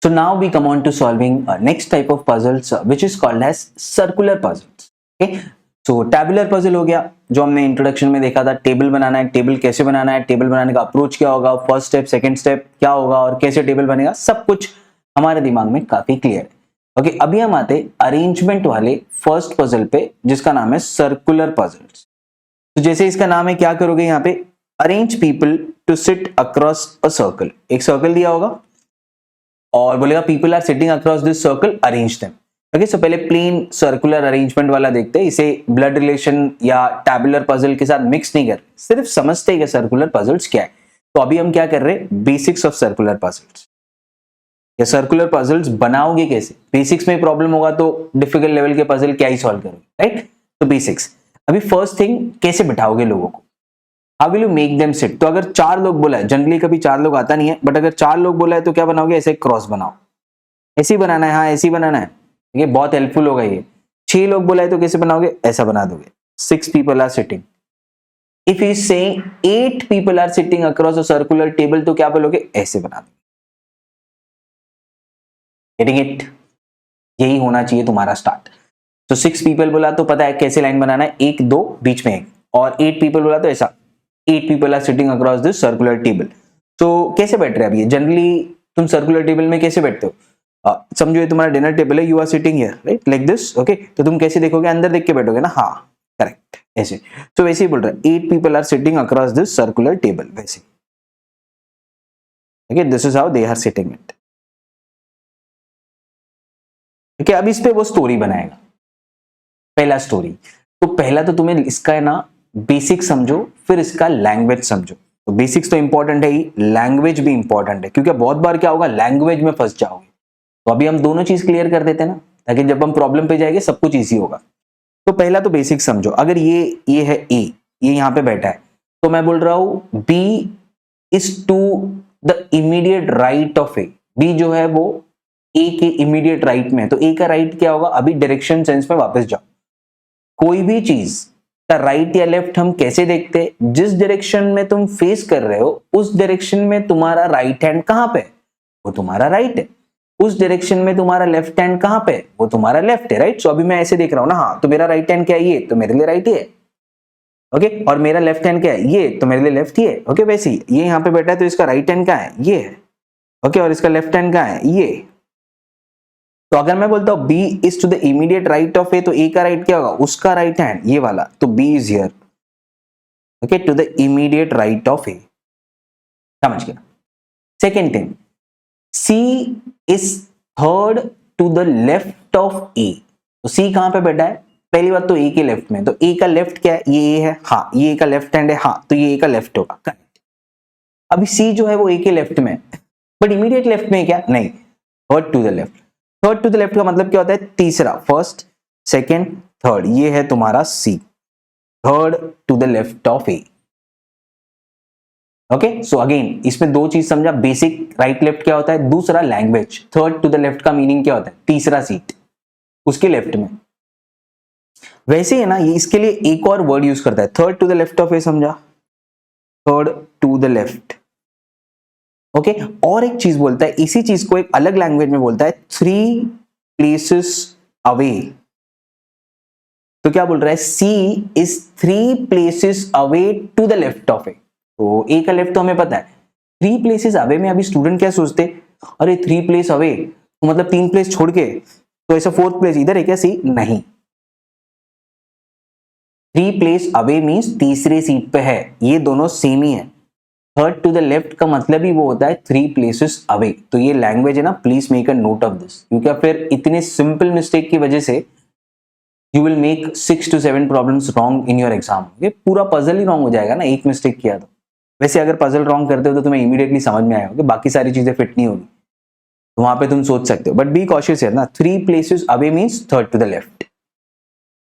So now we come on to solving next type of puzzles which is called as circular puzzles. Okay, so tabular puzzle हो गया जो हमने introduction में देखा था, table बनाना है, टेबल कैसे बनाना है, टेबल बनाने का अप्रोच क्या होगा, फर्स्ट स्टेप सेकंड स्टेप क्या होगा और कैसे टेबल बनेगा, सब कुछ हमारे दिमाग में काफी क्लियर है. ओके, अभी हम आते अरेंजमेंट वाले फर्स्ट पजल पे जिसका नाम है सर्कुलर पजल्स. तो जैसे इसका नाम है, क्या करोगे यहाँ पे, arrange people to sit across a circle. एक सर्कल दिया होगा और बोलेगा people are sitting across this circle, arrange them. Okay, so पहले प्लेन सर्कुलर अरेंजमेंट वाला देखते हैं. इसे ब्लड रिलेशन या टैबुलर पजल के साथ मिक्स नहीं कर, सिर्फ समझते हैं कि सर्कुलर पजल्स क्या है. तो अभी हम क्या कर रहे हैं, बेसिक्स ऑफ सर्कुलर पजल्स. या सर्कुलर पजल्स बनाओगे कैसे, बेसिक्स में प्रॉब्लम होगा तो डिफिकल्ट लेवल के पजल क्या ही सॉल्व करोगे, राइट. तो बेसिक्स. अभी फर्स्ट थिंग, कैसे बिठाओगे लोगों को, how will you make them sit. तो अगर 4 लोग बोला है, जनरली कभी 4 लोग आता नहीं है, बट अगर 4 लोग बोला है तो क्या बनाओगे, ऐसे क्रॉस बनाओ, ऐसे ही बनाना है. हाँ, ऐसे ही बनाना है, ये बहुत हेल्पफुल होगा. ये 6 लोग बोला है तो कैसे बनाओगे, ऐसा बना दोगे. 6 people are sitting. If he is saying 8 people are sitting across a circular table, तो क्या बोलोगे, ऐसे बना दोगे. Getting it? यही होना चाहिए तुम्हारा स्टार्ट. तो 6 people बोला तो पता है कैसे लाइन बनाना है, 1 2 बीच में 1, और 8 people बोला तो ऐसा, 8 people are sitting across this circular table. तो कैसे बैठ रहे हैं. अब ये जनरली तुम सर्कुलर टेबल में कैसे बैठते हो, समझो ये तुम्हारा डिनर टेबल है, you are sitting here, right, like this. Okay, तो तुम कैसे देखोगे, अंदर देख के बैठोगे ना. हाँ, करेक्ट, ऐसे. तो वैसे ही बोल रहा है, 8 people are sitting across this circular table, वैसे. Okay, this is how they are sitting it. Okay, अब इस पे वो स्टोरी बनाएगा. पहला स्टोरी, तो पहला तो तुम्हें इसका है ना बेसिक समझो, फिर इसका लैंग्वेज समझो. तो बेसिक्स तो इंपॉर्टेंट है ही, लैंग्वेज भी इंपॉर्टेंट है, क्योंकि बहुत बार क्या होगा, लैंग्वेज में फंस जाओगे. तो अभी हम दोनों चीज क्लियर कर देते हैं ना, ताकि जब हम प्रॉब्लम पे जाएंगे सब कुछ इजी होगा. तो पहला तो बेसिक समझो. अगर ये है ए, ये यहाँ पे बैठा है, तो मैं बोल रहा हूं B is to the immediate right of A. B जो है वो ए के इमीडिएट राइट में है, तो ए का राइट क्या होगा, अभी डायरेक्शन सेंस में वापस जाओ. कोई भी चीज का राइट या लेफ्ट हम कैसे देखते हैं, जिस डायरेक्शन में तुम फेस कर रहे हो उस डायरेक्शन में तुम्हारा राइट हैंड कहां पे है, वो तुम्हारा राइट है. उस डायरेक्शन में तुम्हारा लेफ्ट हैंड कहां पे है, वो तुम्हारा लेफ्ट है, राइट. सो अभी मैं ऐसे देख रहा हूं ना, हाँ, तो मेरा राइट हैंड क्या है, ये, तो मेरे लिए राइट ही है. ओके, और मेरा लेफ्ट हैंड क्या है, ये, तो मेरे लिए लेफ्ट ही है. ओके, वैसे ही ये यहाँ पे बैठा है तो इसका राइट हैंड कहाँ है, ये है. ओके, और इसका लेफ्ट हैंड कहाँ है, ये. तो अगर मैं बोलता हूं B is to the immediate right of A, तो ए का राइट क्या होगा, उसका राइट हैंड ये वाला, तो B is here. Okay, to the immediate right of A. समझ गया. Second thing, C is third to the left of A. तो सी कहां पे बैठा है, पहली बात तो ए के लेफ्ट में, तो ए का लेफ्ट क्या है, ये ए है, हाँ, ये ए का लेफ्ट हैंड है, हाँ, तो ये ए का लेफ्ट होगा, करेक्ट. अभी सी जो है वो ए के लेफ्ट में, बट इमीडिएट लेफ्ट में क्या, नहीं, third to the left. Third to the left का मतलब क्या होता है, तीसरा, फर्स्ट सेकेंड थर्ड, ये है तुम्हारा C, third to the left of A. Okay, so again इसमें 2 चीज समझा, बेसिक राइट लेफ्ट क्या होता है, दूसरा language. Third to the left का मीनिंग क्या होता है, तीसरा सीट उसके लेफ्ट में. वैसे है ना, ये इसके लिए एक और वर्ड यूज करता है, third to the left of A, समझा, third to the left. Okay, और एक चीज बोलता है, इसी चीज को एक अलग लैंग्वेज में बोलता है, 3 places अवे. तो क्या बोल रहा है, C is 3 places away to the left of A. तो ए का लेफ्ट तो हमें पता है, 3 places अवे में अभी स्टूडेंट क्या सोचते, अरे 3 place अवे तो मतलब 3 place छोड़ के, तो ऐसा 4th place इधर है क्या, सी, नहीं. 3 place अवे मीन्स तीसरे सीट पे है, ये दोनों सेम ही है. थर्ड टू द लेफ्ट का मतलब ही वो होता है 3 places अवे. तो ये लैंग्वेज है ना, please make a note of this, क्योंकि फिर इतने सिंपल मिस्टेक की वजह से you will make 6 to 7 problems wrong in your exam. ये पूरा पजल ही रॉन्ग हो जाएगा ना, एक मिस्टेक किया तो. वैसे अगर पजल रॉन्ग करते हो तो तुम्हें इमीडिएटली समझ में आएगा कि बाकी सारी चीजें फिट नहीं होगी, तो वहां पे तुम सोच सकते हो, बट बी कॉशियस है ना. 3 places away means third to the left.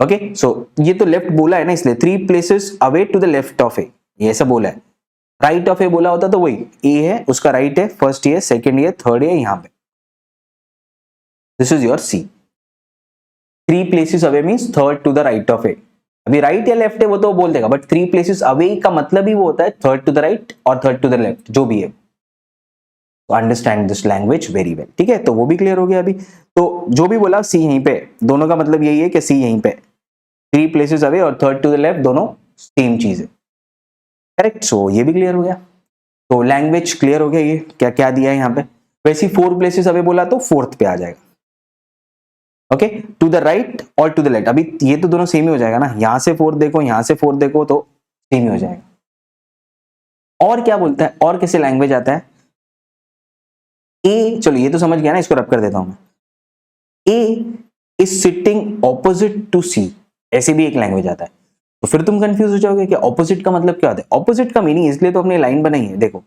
Okay, so ये तो लेफ्ट बोला है ना, इसलिए 3 places away to the left of A, ये ऐसा बोला है. राइट ऑफ ए बोला होता तो वही, ए है, उसका राइट है, फर्स्ट ये, सेकेंड ये, थर्ड ये, यहां पे. This is your C. 3 places away means third to the right of A. अभी राइट या लेफ्ट है वो तो बोल देगा, बट 3 places अवे का मतलब ही वो होता है थर्ड टू द राइट और थर्ड टू द लेफ्ट, जो भी है. Understand this language very well. ठीक है, तो वो भी क्लियर हो गया अभी। तो जो भी बोला सी यहीं पे, दोनों का मतलब यही है कि सी यहीं पे, 3 places अवे और 3rd टू द लेफ्ट, दोनों सेम चीज है। करेक्ट, सो ये भी क्लियर हो गया। तो लैंग्वेज क्लियर हो गया, ये क्या क्या दिया है यहाँ पे। वैसे 4 places अवे बोला तो 4th पे आ जाएगा। ओके, टू द राइट और टू द लेफ्ट, अभी ये तो दोनों सेम ही हो जाएगा ना, यहां से 4 देखो, यहां से 4 देखो, तो सेम ही हो जाएगा। और क्या बोलता है, और कैसे लैंग्वेज आता है। ए, चलो ये तो समझ गया ना, इसको रब कर देता हूं मैं। ए इज सिटिंग ऑपोजिट टू सी, ऐसे भी एक लैंग्वेज आता है। तो फिर तुम कंफ्यूज हो जाओगे कि ऑपोजिट का मतलब क्या होता है। ऑपोजिट का मीनिंग, इसलिए तो अपनी लाइन बनाई है। देखो,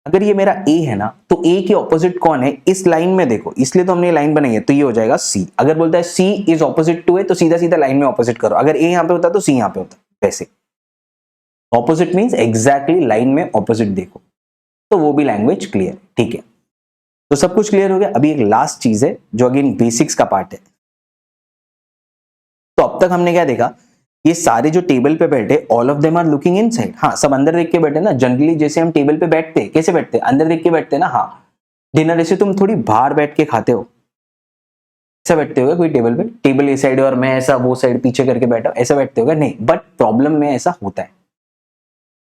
अगर ये मेरा ए है ना, तो ए के ऑपोजिट कौन है इस लाइन में, देखो, इसलिए तो हमने लाइन बनाई है, तो ये हो जाएगा सी। अगर बोलता है सी इज ऑपोजिट टू ए, तो सीधा सीधा लाइन में ऑपोजिट करो। अगर ए यहां पे होता तो सी यहां पे होता, वैसे ऑपोजिट मींस एग्जैक्टली लाइन में ऑपोजिट देखो, तो वो भी लैंग्वेज क्लियर। ठीक है, तो सब कुछ क्लियर हो गया। अभी एक लास्ट चीज है जो अगेन बेसिक्स का पार्ट है। तो अब तक हमने क्या देखा, ये सारे जो टेबल पे बैठे, all of them are looking inside. हाँ, सब अंदर देख के बैठे ना। जनरली जैसे हम टेबल पे बैठते हैं, कैसे बैठते हैं, अंदर देख के बैठते हैं ना। हाँ, डिनर ऐसे तुम थोड़ी बाहर बैठ के खाते हो, ऐसा बैठते हो कोई टेबल पे, टेबल ये साइड और मैं ऐसा वो साइड पीछे करके बैठा, ऐसा बैठते होगा नहीं। बट प्रॉब्लम में ऐसा होता है।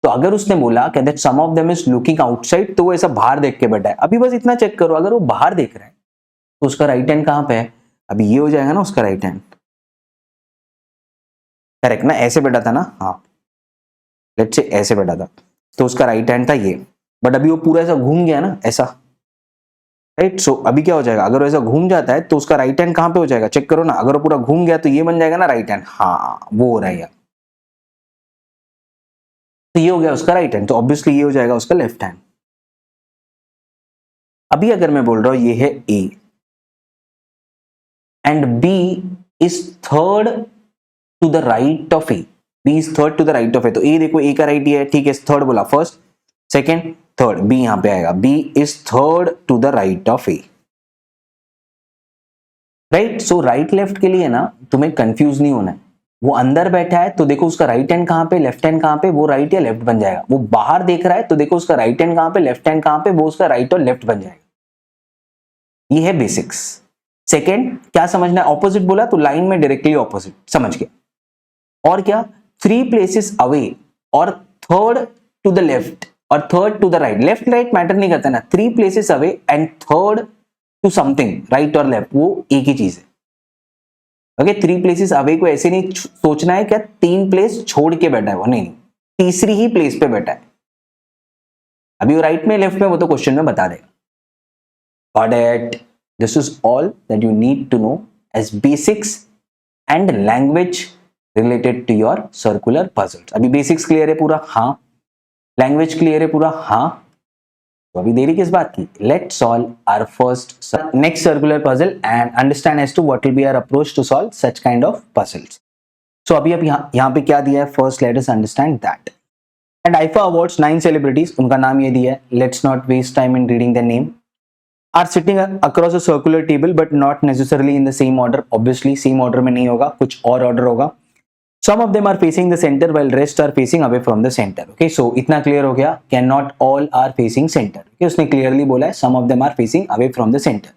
तो अगर उसने बोला कि that some of them is looking outside, तो वो ऐसा बाहर देख के बैठा है। अभी बस इतना चेक करो, अगर वो बाहर देख रहा है तो उसका राइट हैंड कहां पे है। अभी ये हो जाएगा ना उसका राइट हैंड, करेक्ट ना, ऐसे बैठा था ना। हाँ, लेट्स से ऐसे बैठा था, तो उसका राइट हैंड था ये। बट अभी वो पूरा ऐसा घूम गया ना, ऐसा, राइट। सो अभी क्या हो जाएगा, अगर वो ऐसा घूम जाता है तो उसका राइट हैंड कहां पे हो जाएगा, चेक करो ना। अगर वो पूरा घूम गया तो ये बन जाएगा ना राइट हैंड। हाँ, वो हो रहा है, तो ये हो गया उसका राइट हैंड, तो ऑब्वियसली ये हो जाएगा उसका लेफ्ट हैंड। अभी अगर मैं बोल रहा हूं ये है A and B is third to the right of A, B is third to the right of A, तो ए देखो, ए का राइट है, ठीक है, थर्ड बोला, फर्स्ट सेकेंड थर्ड, बी यहां पे आएगा, B is third to the right of A, right. So right left के लिए ना तुम्हें कंफ्यूज नहीं होना है। वो अंदर बैठा है तो देखो उसका राइट हैंड कहां पे, लेफ्ट हैंड कहां पे, वो राइट या लेफ्ट बन जाएगा। वो बाहर देख रहा है तो देखो उसका राइट हैंड कहां पे, लेफ्ट हैंड कहां पे, वो उसका राइट और लेफ्ट बन जाएगा। ये है बेसिक्स। सेकेंड क्या समझना है, ऑपोजिट बोला तो लाइन में डायरेक्टली ऑपोजिट, समझ गया। और क्या, 3 places अवे और 3rd टू द लेफ्ट और 3rd to the right, left right matter नहीं करता ना, 3 places away and 3rd to something, right और लेफ्ट, वो एक ही चीज है। ओके, 3 places अवे को ऐसे नहीं सोचना है क्या 3 प्लेस छोड़ के बैठा है वो, नहीं, तीसरी ही प्लेस पे बैठा है। अभी वो राइट में लेफ्ट में वो तो क्वेश्चन में बता देगा। Got it? This is all that you need to know as basics and language related to your circular puzzles. अभी बेसिक्स क्लियर है पूरा, हाँ। लैंग्वेज क्लियर है पूरा, हाँ। तो अभी देरी किस बात की, let solve our first next circular puzzle and understand as to what will be our approach to solve such kind of puzzles. So अभी अब यहाँ पे क्या दिया है, first let us understand that and IIFA awards 9 celebrities, उनका नाम ये दिया है। Let's not waste time in reading the name. Are sitting across a circular table but not necessarily in the same order. Obviously same order में नहीं होगा, कुछ और order होगा। Some of them are facing the center while rest are facing away from the center. Okay, so इतना clear हो गया कि not all are facing center. Okay, उसने clearly बोला है some of them are facing away from the center.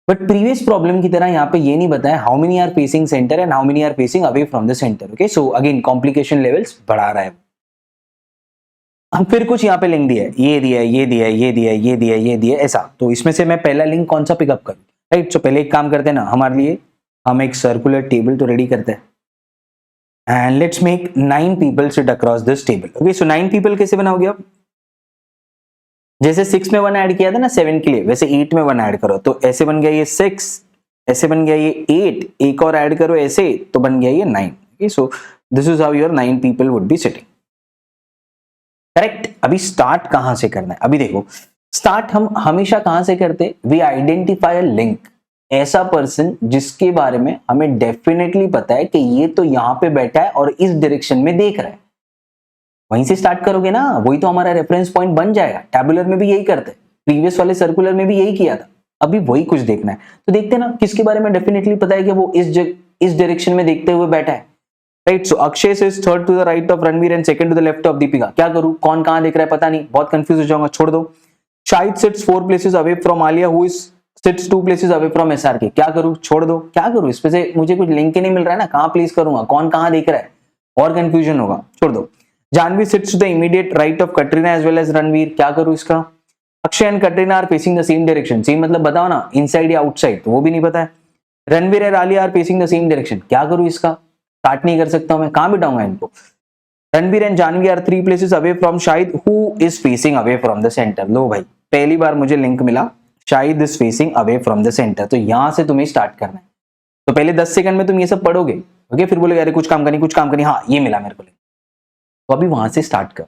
But previous problem की तरह यहाँ पे ये नहीं बताया how many are facing center and how many are facing away from the center. Okay, so again complication levels बढ़ा रहा है। हम फिर कुछ यहाँ पे लिंक दिया है, ये दिया है, ये दिया है, ये दिया है, ये दिया है, ये दिया है, ऐसा। तो इसमें से मैं पहला लिंक कौन सा पिकअप करूं, राइट। तो पहले एक काम करते हैं ना, हमारे लिए हम एक सर्कुलर टेबल तो रेडी करते हैं and let's make 9 people sit across this table. Okay, so 9 people कैसे बनाओगे आप, जैसे 6 में 1 ऐड किया था ना 7 के लिए, वैसे 8 में 1 ऐड करो, तो ऐसे बन गया ये 6, ऐसे बन गया ये 8, एक और ऐड करो ऐसे, तो बन गया ये 9। Okay, so this is how your 9 people would be sitting, correct. अभी स्टार्ट कहां से करना है, अभी देखो स्टार्ट हम हमेशा कहां से करते, वी आइडेंटिफाई अ लिंक, ऐसा पर्सन जिसके बारे में हमें डेफिनेटली पता है कि ये तो यहां पे बैठा है और इस डायरेक्शन में देख रहा है, वहीं से स्टार्ट करोगे ना, वही तो हमारा रेफरेंस पॉइंट बन जाएगा। टैबुलर में भी यही करते, प्रीवियस वाले सर्कुलर में भी यही किया था, अभी वही कुछ देखना है। तो देखते ना किसके बारे में डेफिनेटली पता है कि वो इस डायरेक्शन में देखते हुए बैठा है, right. So Akshay is third to the right of Ranveer and second to the left of Deepika. क्या करूं, कौन कहां देख रहा है पता नहीं, बहुत कंफ्यूज हो जाऊंगा, छोड़ दो। Shahid sits 4 places away from Alia who is sits 2 places away from SRK. क्या करूं, छोड़ दो, क्या करूं, इस पे से मुझे कुछ लिंक ही नहीं मिल रहा है ना, कहां प्लेस करूंगा, कौन कहां देख रहा है, और कंफ्यूजन होगा, छोड़ दो। Janhvi sits to the immediate right of Katrina as well as Ranveer. क्या करूं इसका, Akshay and Katrina are facing the same direction. Same मतलब बताओ ना, इनसाइड या आउटसाइड, तो वो भी नहीं पता है। Ranveer and Alia are facing the same direction. क्या करूं इसका, स्टार्ट नहीं कर सकता हूं मैं, कहां बिठाऊंगा इनको। Ranveer and Janhvi are 3 places away from Shahid who is facing away from the centre. लो भाई, पहली बार मुझे लिंक मिला, Shahid is facing away from the centre, तो यहां से तुम्हें स्टार्ट करना है। तो पहले 10 सेकंड में तुम ये सब पढ़ोगे, ओके, फिर बोलोगे अरे कुछ काम करनी, कुछ काम करनी, हाँ ये मिला मेरे को, तो अभी वहां से स्टार्ट कर,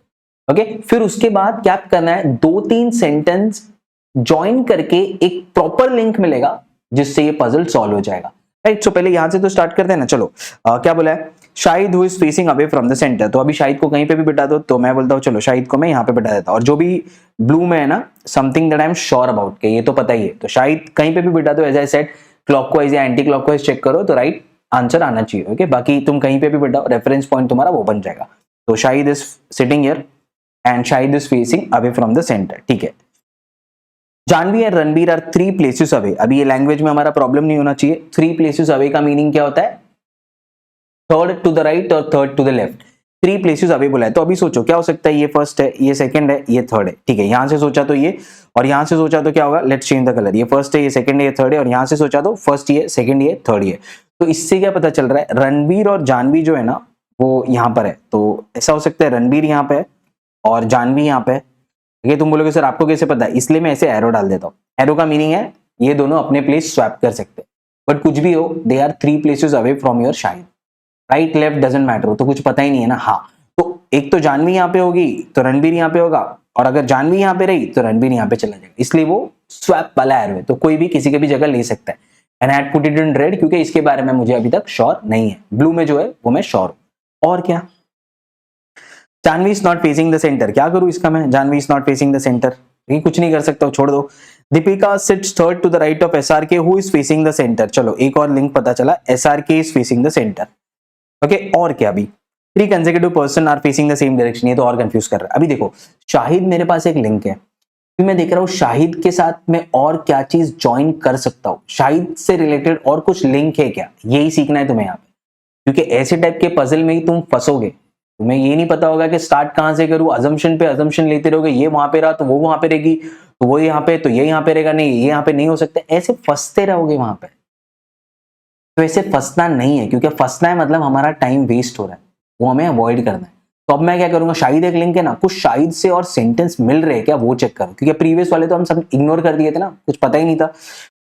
ओके। फिर उसके बाद क्या करना है, 2-3 सेंटेंस ज्वाइन करके एक प्रॉपर लिंक मिलेगा जिससे ये पजल सॉल्व हो जाएगा, राइट। सो पहले यहां से तो स्टार्ट करते हैं ना, चलो। क्या बोला है, Shahid who is facing away from the centre. तो अभी शाहिद को कहीं पे भी बिठा दो, तो मैं बोलता हूँ चलो शाहिद को मैं यहाँ पे बिठा देता हूँ, और जो भी ब्लू में है ना, something that I am sure about, के ये तो पता ही है, तो शाहिद कहीं पे भी बिठा दो, एज आई सेड क्लॉकवाइज या एंटी क्लॉकवाइज चेक करो तो राइट आंसर आना चाहिए, ओके। बाकी तुम कहीं पे भी बिठाओ, रेफरेंस पॉइंट तुम्हारा वो बन जाएगा। तो Shahid is sitting here and Shahid is facing away from the centre, ठीक है। Janhvi and Ranbir are 3 places away. अभी ये लैंग्वेज में हमारा प्रॉब्लम नहीं होना चाहिए। 3 प्लेसेस अवे का मीनिंग क्या होता है, थर्ड टू द राइट और third to the left, 3 places away बोला है। तो अभी सोचो क्या हो सकता है, ये फर्स्ट है, ये सेकंड है, ये थर्ड है, ठीक है। यहां से सोचा तो ये, और यहां से सोचा तो क्या होगा, लेट्स चेंज द कलर, ये फर्स्ट है, ये सेकंड है, ये थर्ड है, और यहां से सोचा तो फर्स्ट ये, सेकंड ये, थर्ड ये। तो इससे क्या पता चल रहा है, रणबीर और जानवी जो है ना वो यहां पर है, तो ऐसा हो सकता है रणबीर यहाँ पे है और जानवी यहाँ पे है। ये तुम बोलोगे सर आपको कैसे पता है, इसलिए मैं ऐसे एरो डाल देता हूँ। एरो का मीनिंग है ये दोनों अपने प्लेस स्वैप कर सकते हैं, बट कुछ भी हो, they are 3 places away from your Shahid, right left doesn't matter, तो कुछ पता ही नहीं है ना। हाँ, तो एक तो जानवी यहाँ पे होगी तो रणबीर यहाँ पे होगा, और अगर जानवी यहाँ पे रही तो रणबीर यहाँ पे चला जाएगा, इसलिए वो स्वैप वाला एरो है, तो कोई भी किसी के भी जगह ले सकता है। And I had put it in red क्योंकि इसके बारे में मुझे अभी तक श्योर नहीं है, ब्लू में जो है वो मैं श्योर हूं। और क्या, Janhvi is not facing the centre. क्या करूं इसका मैं, Janhvi is not facing the centre, ये कुछ नहीं कर सकता, छोड़ दो। Deepika sits third to the right of SRK who is facing the centre. चलो एक और लिंक पता चला, SRK is facing the centre, okay. और क्या, अभी 3 consecutive person are facing the same direction, ये तो और कंफ्यूज कर रहा है। अभी देखो शाहिद मेरे पास एक लिंक है, फिर मैं देख रहा हूँ शाहिद के साथ मैं और क्या चीज ज्वाइन कर सकता हूँ, शाहिद से रिलेटेड और कुछ लिंक है क्या, यही सीखना है तुम्हें यहाँ पे, क्योंकि ऐसे टाइप के पजल में ही तुम फंसोगे। तुम्हें ये नहीं पता होगा कि स्टार्ट कहां से करूं, अजम्पशन पे अजम्पशन लेते रहोगे, ये वहां पे रहा तो वो वहां पे रहेगी, तो वो यहाँ पे तो ये यहाँ पे रहेगा, नहीं ये यहाँ पे नहीं हो सकता, ऐसे फंसते रहोगे वहां पे। तो ऐसे फंसना नहीं है, क्योंकि फंसना है मतलब हमारा टाइम वेस्ट हो रहा है, वो हमें अवॉइड करना है। तो अब मैं क्या करूंगा, शाहिद एक लिंक है ना, कुछ शाहिद से और सेंटेंस मिल रहे हैं क्या वो चेक करो, क्योंकि प्रीवियस वाले तो हम सब इग्नोर कर दिए थे ना, कुछ पता ही नहीं था।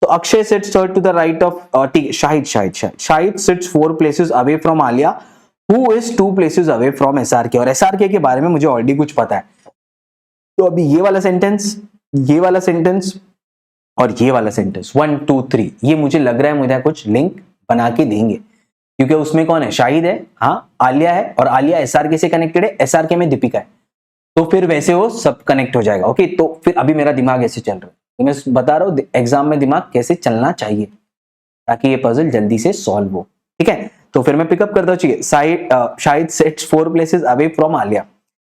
तो Akshay sits third to the right of, ठीक है, Shahid sits 4 places away from Alia who is 2 places away from SRK. और एसआरके के बारे में मुझे ऑलरेडी कुछ पता है, तो अभी ये वाला सेंटेंस, ये वाला सेंटेंस और ये वाला सेंटेंस 1 2 3, ये मुझे लग रहा है मुझे कुछ लिंक बना के देंगे, क्योंकि उसमें कौन है, शाहिद है, हाँ आलिया है, और आलिया एसआरके से कनेक्टेड है, एसआरके में दीपिका है, तो फिर वैसे वो सब कनेक्ट हो जाएगा, ओके। तो फिर अभी मेरा दिमाग ऐसे चल रहा है, तो मैं बता रहा हूँ एग्जाम में दिमाग कैसे चलना चाहिए ताकि ये पजल जल्दी से सॉल्व हो, ठीक है। तो फिर मैं पिकअप करता हूँ, Shahid sets 4 places away from Alia,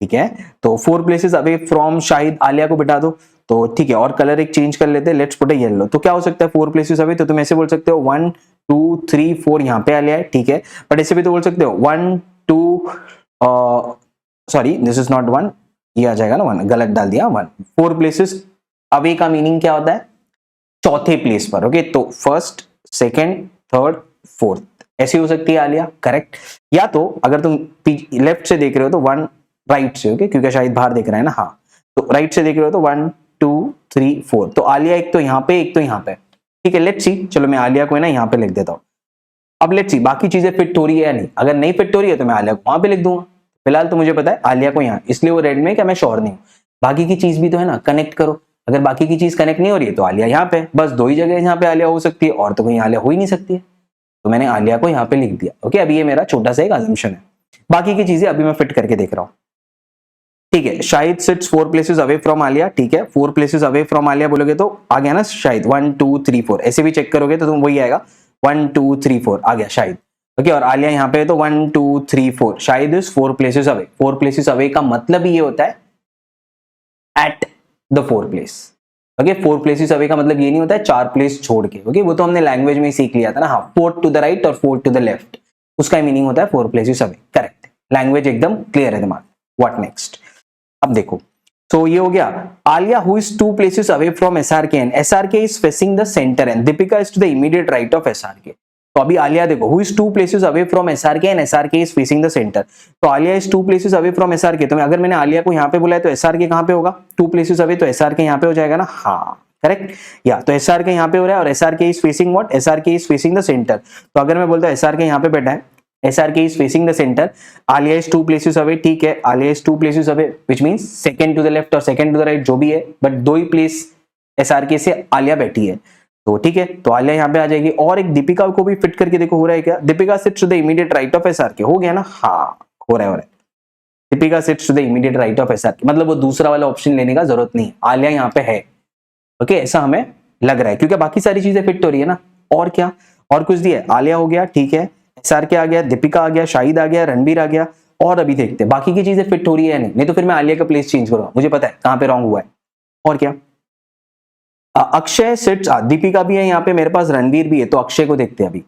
ठीक है। तो 4 places away from Shahid, Alia को बिठा दो, तो ठीक है, और कलर एक चेंज कर लेते हैं, लेट्स पुट अ येलो। तो क्या हो सकता है 4 प्लेसेस अवे, तो तुम ऐसे बोल सकते हो 1 2 3 4, यहाँ पे आलिया है, ठीक है। बट ऐसे भी तो बोल सकते हो 1 2, सॉरी दिस इज नॉट 1, ये आ जाएगा ना 1, गलत डाल दिया 1। 4 प्लेसेस अवे का मीनिंग क्या होता है, चौथे प्लेस पर, ओके। तो फर्स्ट सेकंड थर्ड फोर्थ, ऐसी हो सकती है आलिया, करेक्ट। या तो अगर तुम लेफ्ट से देख रहे हो तो 1 राइट से, ओके, क्योंकि शायद बाहर देख रहा है ना, हाँ, तो राइट से देख रहे हो तो 1 2 3 4, तो आलिया एक तो यहाँ पे एक तो यहाँ पे, ठीक है। लेट्स सी, चलो मैं आलिया को है ना यहाँ पे लिख देता हूँ। अब लेट्स सी बाकी चीजें फिट हो रही है या नहीं, अगर नहीं फिट हो रही है तो मैं आलिया को वहां पे लिख दूंगा। फिलहाल तो मुझे पता है आलिया को यहाँ, इसलिए वो रेड में, क्या मैं श्योर नहीं हूँ। बाकी की चीज भी तो है ना, कनेक्ट करो, अगर बाकी की चीज कनेक्ट नहीं हो रही है तो आलिया यहाँ पे, बस 2 ही जगह यहाँ पे आलिया हो सकती है, और तो कहीं आलिया हो ही नहीं सकती है, तो मैंने आलिया को यहाँ पे लिख दिया, ओके। अभी ये मेरा छोटा सा एक अजम्पशन है, बाकी की चीजें अभी मैं फिट करके देख रहा हूँ, ठीक है। Shahid sits 4 places away from Alia, ठीक है। 4 प्लेसेस अवे फ्रॉम आलिया बोलोगे तो आ गया ना शाहिद, 1 2 3 4, ऐसे भी चेक करोगे तो तुम वही आएगा 1 2 3 4 आ गया शाहिद, ओके। और आलिया यहाँ पे है तो 1 2 3 4, Shahid is 4 places away. 4 places away का मतलब ये होता है at the 4 place. Okay, 4 places away का मतलब ये नहीं होता है 4 प्लेस छोड़ के। ओके, वो तो हमने लैंग्वेज में ही सीख लिया था ना। हाँ, 4 टू द राइट और 4 टू द लेफ्ट, उसका मीनिंग होता है 4 प्लेसेस अवे। करेक्ट, लैंग्वेज एकदम क्लियर है दिमाग। What next? अब देखो, तो ये हो गया Alia who is 2 places away from SRK and SRK is facing the centre and Deepika is to the immediate right of SRK. तो अभी आलिया देखो, who is 2 places away from SRK and SRK is facing the centre. तो Alia is 2 places away from SRK. तो अगर मैंने आलिया को यहाँ पे बुलाया तो एसआरके कहाँ पे होगा? 2 प्लेसेस अवे, तो एसआरके यहाँ पे हो जाएगा ना। हाँ करेक्ट, या तो एसआरके यहाँ पे हो रहा है और SRK is facing what? SRK is facing the centre. तो अगर मैं बोलता हूँ एसआरके यहाँ पे बैठा है, SRK is facing the center, Alia is 2 places away, ठीक है, Alia is 2 places away, which means second to the left और second to the right जो भी है, बट 2 ही प्लेस SRK से आलिया बैठी है, तो ठीक है, तो आलिया यहाँ पे आ जाएगी। और एक दीपिका को भी फिट करके देखो, हो रहा है क्या? Deepika sits to the immediate right of SRK, हो गया ना? हाँ, हो रहा है। Deepika sits to the immediate right of SRK, मतलब वो दूसरा वाला ऑप्शन लेने का जरूरत नहीं, आलिया यहाँ पे है। ओके, ऐसा हमें लग रहा है क्योंकि बाकी सारी चीजें फिट हो रही है ना। और क्या, और कुछ दिया? आलिया हो गया, ठीक है, SRK आ गया, दीपिका आ गया, शाहिद आ गया, रणबीर आ गया, और अभी देखते हैं बाकी की चीजें फिट हो रही है या नहीं तो फिर मैं आलिया का प्लेस चेंज करूंगा, मुझे पता है कहां पे रॉन्ग हुआ है। और क्या, अक्षय सिट्स, दीपिका भी है यहाँ पे, मेरे पास रणबीर भी है, तो अक्षय को देखते हैं अभी।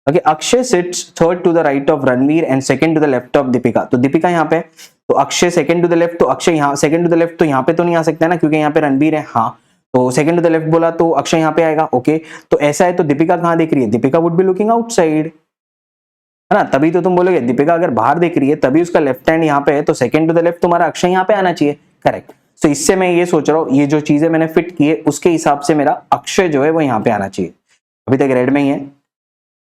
Okay, Akshay sits third to the right of Ranbir and second to the left of Deepika. तो दीपिका यहाँ पे, तो Akshay second to the left, तो अक्षय यहाँ सेकंड टू द लेफ्ट, तो यहाँ पे तो नहीं आ सकता है ना क्योंकि यहाँ पे रणबीर है। हाँ, तो सेकंड टू द लेफ्ट बोला तो अक्षय यहाँ पे आएगा। ओके, तो ऐसा है तो दीपिका कहाँ देख रही है? Deepika would be looking outside, है ना? तभी तो तुम बोलोगे दीपिका अगर बाहर देख रही है तभी उसका लेफ्ट हैंड यहाँ पे है, तो सेकंड टू द लेफ्ट तुम्हारा अक्षय यहाँ पे आना चाहिए। करेक्ट, तो इससे मैं ये सोच रहा हूँ ये जो चीजें मैंने फिट की है उसके हिसाब से मेरा अक्षय जो है वो यहाँ पे आना चाहिए। अभी तक रेड में ही है,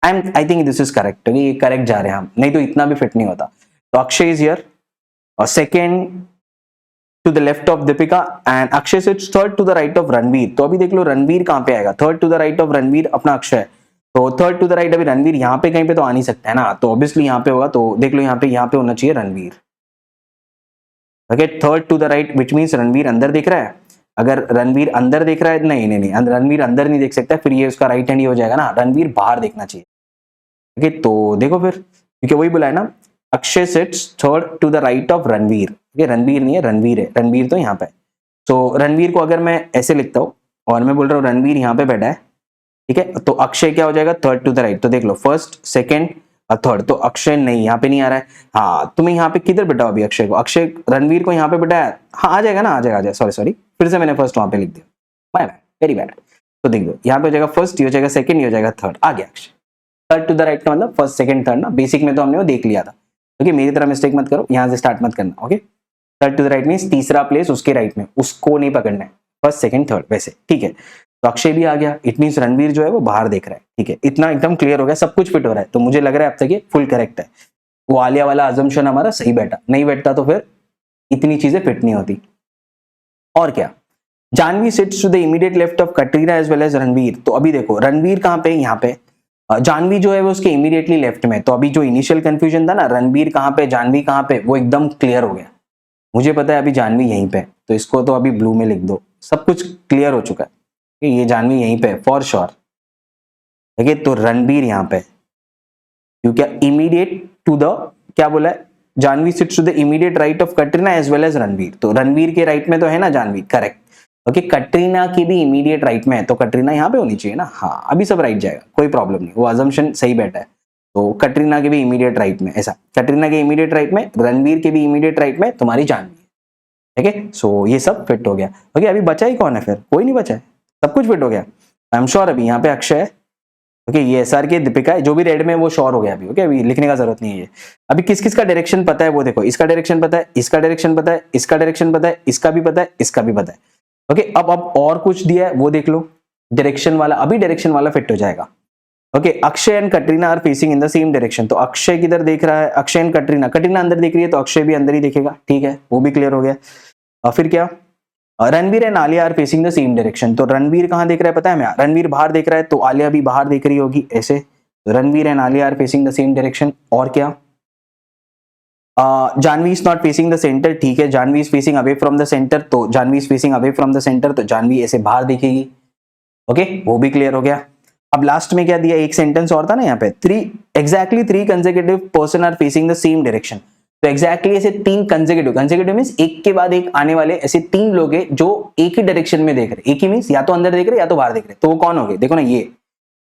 I think this is correct, ये करेक्ट जा रहे हैं हम, नहीं तो इतना भी फिट नहीं होता। तो अक्षय इज हियर और second to the left of Deepika and Akshay sits third to the right of Ranbir. तो अभी देख लो रणबीर कहाँ पे आएगा? Third to the right of Ranbir अपना अक्षय, तो थर्ड टू द राइट अभी रणबीर यहाँ पे कहीं पे तो आ नहीं सकता है ना, तो ऑब्वियसली यहाँ पे होगा। तो देख लो यहाँ पे होना चाहिए Ranbir. Okay, third to the right which means Ranbir अंदर देख रहा है। अगर रणबीर अंदर देख रहा है, नहीं, रणबीर अंदर नहीं देख सकता, फिर ये उसका राइट हैंड ही हो जाएगा ना, रणबीर बाहर देखना चाहिए। ओके, तो देखो फिर, क्योंकि वही बोला है ना, Akshay sits third to the right of Ranbir. ये रणबीर नहीं है, रणबीर है, रणबीर तो यहाँ पे। तो रणबीर को अगर मैं ऐसे लिखता हूँ और मैं बोल रहा हूँ रणबीर यहाँ पे बैठा है, ठीक है, तो अक्षय क्या हो जाएगा? Third to the right. तो देख लो फर्स्ट सेकंड थर्ड, तो अक्षय नहीं, यहाँ पे नहीं आ रहा है। हाँ, तुम्हें यहाँ पे किधर बैठा अभी अक्षय को? अक्षय रणबीर को यहाँ पे बैठाया, हाँ आ जाएगा ना, आ जाएगा, सॉरी फिर से मैंने फर्स्ट वहां पे लिख दिया, बाय बाय, वेरी बैड। तो देख दो यहाँ पे हो जाएगा फर्स्ट, ये हो जाएगा सेकंड, ये हो जाएगा थर्ड, आ गया Akshay. Third to the right का मतलब फर्स्ट सेकंड थर्ड ना, बेसिक में तो हमने वो देख लिया था। ओके, मेरी तरह मिस्टेक मत करो, यहाँ से स्टार्ट मत करना। Okay, third to the right means तीसरा प्लेस उसके राइट में, उसको नहीं पकड़ना है, फर्स्ट सेकंड थर्ड, वैसे ठीक है। तो अक्षय भी आ गया, इट मींस रणबीर जो है वो बाहर देख रहा है, ठीक है, इतना एकदम क्लियर हो गया, सब कुछ फिट हो रहा है। तो मुझे लग रहा है अब तक ये फुल करेक्ट है। वो आलिया वाला अजम्पशन हमारा सही बैठा, नहीं बैठता तो फिर इतनी चीजें फिट नहीं होती। और क्या, Janhvi sits to the immediate left of Katrina as well as Ranbir. तो अभी देखो रणबीर कहाँ पे? यहाँ पे। जानवी जो है वो उसके इमीडिएटली लेफ्ट में। तो अभी जो इनिशियल कंफ्यूजन था ना, रणबीर कहाँ पे जानवी कहाँ पे, वो एकदम क्लियर हो गया। मुझे पता है अभी जानवी यहीं पे, तो इसको तो अभी ब्लू में लिख दो, सब कुछ क्लियर हो चुका है कि ये जानवी यहीं पे फॉर श्योर। देखिए, तो रणबीर यहाँ पे, क्योंकि इमीडिएट टू द, क्या बोला है, Janhvi sits to the immediate right of Katrina as well as Ranbir. तो रणबीर के राइट में तो है ना जानवी, करेक्ट। ओके, कटरीना की भी इमीडिएट राइट में है, तो कटरीना यहाँ पे होनी चाहिए ना। हाँ, अभी सब राइट जाएगा, कोई प्रॉब्लम नहीं, वो अजम्पशन सही बैठा है। तो कटरीना के भी इमीडिएट राइट में, ऐसा कटरीना के इमीडिएट राइट में, रणबीर के भी इमीडिएट राइट में तुम्हारी जानवी है। ठीक है, सो ये सब फिट हो गया। ओके, अभी बचा ही कौन है फिर? कोई नहीं बचा है, सब कुछ फिट हो गया। आई एम श्योर अभी यहाँ पे अक्षय है। ओके, ये SRK दीपिका है, जो भी रेड में वो श्योर हो गया अभी। ओके, अभी लिखने का जरूरत नहीं है ये। अभी किस किस का डायरेक्शन पता है वो देखो, इसका डायरेक्शन पता है, इसका डायरेक्शन पता है, इसका डायरेक्शन पता है, इसका भी पता है, इसका भी पता है। ओके, अब और कुछ दिया है वो देख लो, डायरेक्शन वाला, अभी डायरेक्शन वाला फिट हो जाएगा। Okay, Akshay and Katrina are facing in the same direction. तो अक्षय किधर देख रहा है? अक्षय एंड कटरीना, कटरीना अंदर देख रही है तो अक्षय भी अंदर ही देखेगा, ठीक है, वो भी क्लियर हो गया। और फिर क्या, Ranbir and Alia are facing the same direction. तो रणबीर कहां देख रहा है पता है हमें? रणबीर बाहर देख रहा है, तो आलिया भी बाहर देख रही होगी ऐसे। तो Ranbir and Alia are facing the same direction. और क्या, Janhvi is not facing the centre, ठीक है, Janhvi is facing away from the centre, तो Janhvi is facing away from the centre, तो जानवी ऐसे बाहर देखेगी। ओके, वो भी क्लियर हो गया। अब लास्ट में क्या दिया, एक सेंटेंस और था ना यहाँ पे, exactly three consecutive person are facing the same direction. तो एग्जैक्टली ऐसे 3 कंसेक्यूटिव मींस एक के बाद एक आने वाले ऐसे 3 लोग हैं जो एक ही डायरेक्शन में देख रहे, एक ही मींस या तो अंदर देख रहे या तो बाहर देख रहे, तो वो कौन हो गए? देखो ना, ये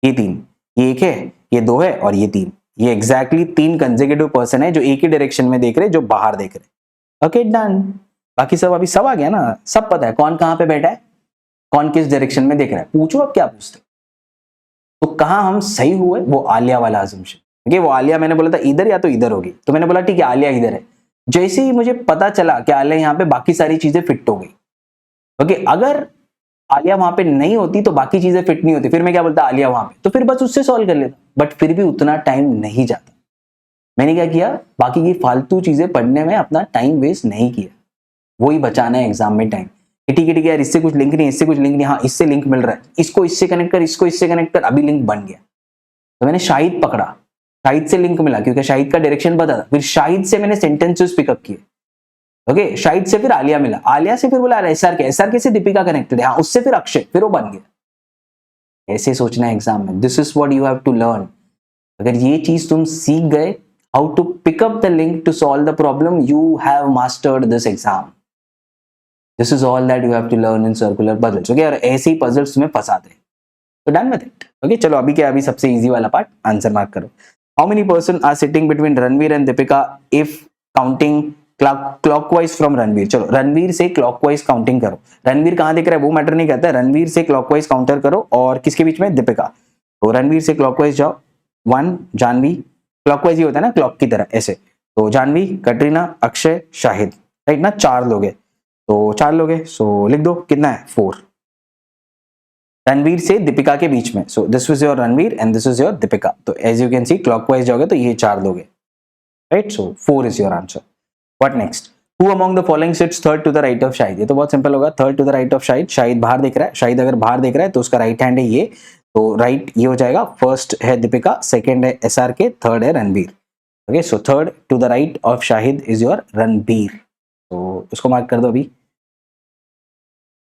3, ये 1 है, ये 2 है और ये 3, ये एग्जैक्टली 3 कंसेक्यूटिव पर्सन है जो एक ही डायरेक्शन में देख रहे, जो बाहर देख रहे। Okay done. बाकी सब अभी सब आ गया ना, सब पता है कौन कहां पे बैठा है, कौन किस डायरेक्शन में देख रहा है। पूछो अब क्या पूछते। तो कहां हम सही हुए, वो आलिया वाला assumption। ओके, वो आलिया मैंने बोला था इधर या तो इधर होगी, तो मैंने बोला ठीक है आलिया इधर है। जैसे ही मुझे पता चला कि आलिया यहाँ पे, बाकी सारी चीजें फिट हो गई। ओके, अगर आलिया वहां पे नहीं होती तो बाकी चीजें फिट नहीं होती, फिर मैं क्या बोलता आलिया वहां पे, तो फिर बस उससे सॉल्व कर लेता। बट फिर भी उतना टाइम नहीं जाता। मैंने क्या किया, बाकी की फालतू चीजें पढ़ने में अपना टाइम वेस्ट नहीं किया। वही बचाना है एग्जाम में टाइम। ठीक है यार, इससे कुछ लिंक नहीं, इससे कुछ लिंक नहीं, हाँ इससे लिंक मिल रहा है, इसको इससे कनेक्ट कर, इसको इससे कनेक्ट कर, अभी लिंक बन गया। तो मैंने शाहिद पकड़ा, शाहिद से लिंक मिला क्योंकि शाहिद का डायरेक्शन पता था। फिर शाहिद से मैंने सेंटेंसेस पिकअप किए। ओके, शाहिद से फिर आलिया मिला, आलिया से फिर बोला एसआर के से दीपिका कनेक्टेड है, हाँ उससे फिर अक्षय, फिर वो बन गया। ऐसे सोचना है एग्जाम में। This is what you have to learn. अगर ये चीज तुम सीख गए, how to pick up the link to solve the problem, you have mastered this exam. This is all that you have to learn in circular puzzles. Okay, और ऐसे ही puzzles तुम्हें फंसाते हैं, तो डन विद इट। ओके, चलो अभी क्या, अभी सबसे इजी वाला पार्ट, आंसर मार्क करो। How many person are sitting between Ranveer and Deepika if counting clockwise from Ranveer. चलो रणवीर से क्लॉकवाइज काउंटिंग करो। रणवीर कहां दिख रहा है वो मैटर नहीं करता है, रणवीर से क्लॉकवाइज काउंटर करो और किसके बीच में, दीपिका। तो रणवीर से क्लॉकवाइज जाओ, 1 जानवी, क्लॉकवाइज ही होता है ना क्लॉक की तरह ऐसे, तो जानवी, कटरीना, अक्षय, शाहिद, राइट ना, 4 लोग हैं, तो 4 लोग हैं, सो लिख दो कितना है, 4। रणवीर से दीपिका के बीच में, so this is your Ranveer and this is your Deepika. तो as you can see clockwise जाओगे तो ये 4 लोग हैं, right, so 4 is your answer. What next, who among the following sits third to the right of Shahid. ये तो बहुत सिंपल होगा, third to the right of Shahid. Shahid बाहर दिख रहा है, शाहिद अगर बाहर दिख रहा है तो उसका राइट हैंड है ये, तो राइट ये हो जाएगा। फर्स्ट है दीपिका, सेकंड है एसआर के, थर्ड है Ranveer. Okay, so third to the right of Shahid is your Ranveer, तो इसको मार्क कर दो अभी,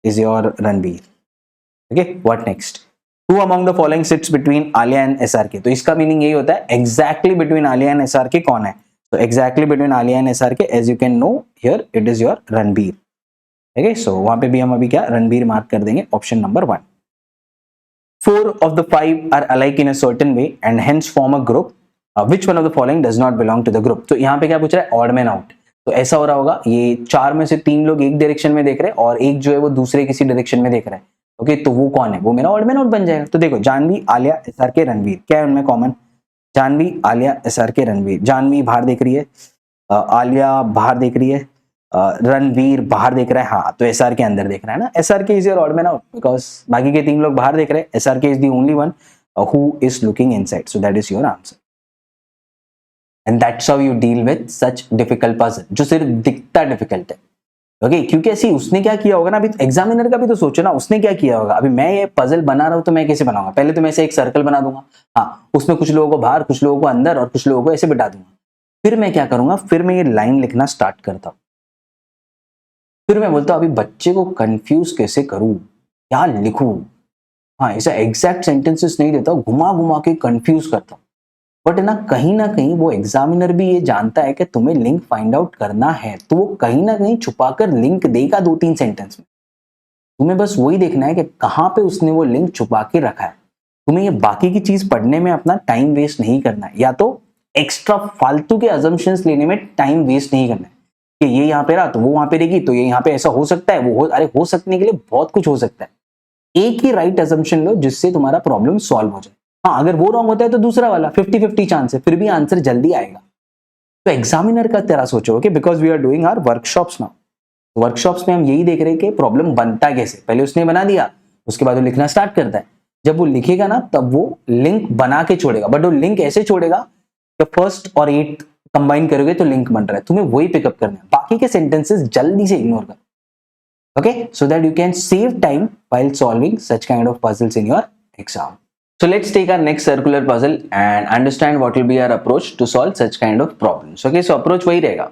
is your Ranveer. Okay, what next, who among the following sits between Alia and SRK. तो इसका मीनिंग यही होता है exactly between Alia and SRK कौन है, तो exactly between Alia and SRK as you can know here it is your Ranbir. Okay, सो वहां पे भी हम अभी क्या रणबीर मार्क कर देंगे, option number 1। 4 of the 5 are alike in a certain way and hence form a group. Which one of the following does not belong to the group? तो यहाँ पे क्या पूछ रहा है, ऑड मैन आउट। तो ऐसा हो रहा होगा, ये 4 में से 3 लोग एक डायरेक्शन में देख रहे हैं और एक जो है वो दूसरे किसी डायरेक्शन में देख रहा है। ओके, तो वो कौन है, वो मेरा ऑड मैन आउट बन जाएगा। तो देखो, जानवी, आलिया, एसआरके, रणवीर, क्या है उनमें कॉमन, जानवी, आलिया, एसआरके, रणवीर। जानवी बाहर देख रही है, आलिया बाहर देख रही है, रणवीर बाहर देख रहा है, हाँ तो एसआर के अंदर देख रहा है ना। एसआर के is your odd man out because बाकी के 3 लोग बाहर देख रहे हैं, एसआर के is the only one who is looking inside, so that is your answer. And that's how you deal with such difficult puzzle, जो सिर्फ दिखता डिफिकल्ट है। ओके, क्योंकि ऐसी उसने क्या किया होगा ना, अभी एग्जामिनर का भी तो सोचो ना, उसने क्या किया होगा। अभी मैं ये पजल बना रहा हूं तो मैं कैसे बनाऊंगा, पहले तो मैं ऐसे एक सर्कल बना दूंगा, हाँ उसमें कुछ लोगों को बाहर, कुछ लोगों को अंदर और कुछ लोगों को ऐसे बिठा दूंगा। फिर मैं क्या करूंगा, फिर मैं ये लाइन लिखना स्टार्ट करता हूं, फिर मैं बोलता हूं अभी बच्चे को कंफ्यूज कैसे करूं, क्या लिखूं। हाँ, ऐसा एग्जैक्ट सेंटेंसेस नहीं देता, घुमा घुमा के कंफ्यूज करता हूं। बट ना कहीं वो एग्जामिनर भी ये जानता है कि तुम्हें लिंक फाइंड आउट करना है, तो वो कहीं ना कहीं छुपाकर लिंक देगा 2-3 सेंटेंस में। तुम्हें बस वही देखना है कि कहां पे उसने वो लिंक छुपा के रखा है। तुम्हें ये बाकी की चीज पढ़ने में अपना टाइम वेस्ट नहीं करना है, या तो एक्स्ट्रा फालतू के अजम्पशंस लेने में टाइम वेस्ट नहीं करना है कि ये यहाँ पे रहा तो वो वहां पे रहेगी, तो ये यहाँ पे ऐसा हो सकता है, अरे हो सकने के लिए बहुत कुछ हो सकता है। एक ही राइट अजम्पशन लो जिससे तुम्हारा प्रॉब्लम सॉल्व हो जाए। हाँ, अगर वो रॉन्ग होता है तो दूसरा वाला 50-50 चांस है, फिर भी आंसर जल्दी आएगा। तो एग्जामिनर का तरह सोचो, okay, because we are doing our workshops now. Workshops में हम यही देख रहे हैं कि प्रॉब्लम बनता कैसे। पहले उसने बना दिया, उसके बाद वो लिखना स्टार्ट करता है। जब वो लिखेगा ना तब वो लिंक बना के छोड़ेगा, बट वो लिंक ऐसे छोड़ेगा कि फर्स्ट और 8 कंबाइन करोगे तो लिंक बन रहा है, तुम्हें वही पिकअप करना है, बाकी के सेंटेंसेस जल्दी से इग्नोर कर। Okay, so that you can save time while solving such kind of puzzles in your exam. So let's take our next circular puzzle and understand what will be our approach to solve such kind of problems. Okay, so approach वही रहेगा।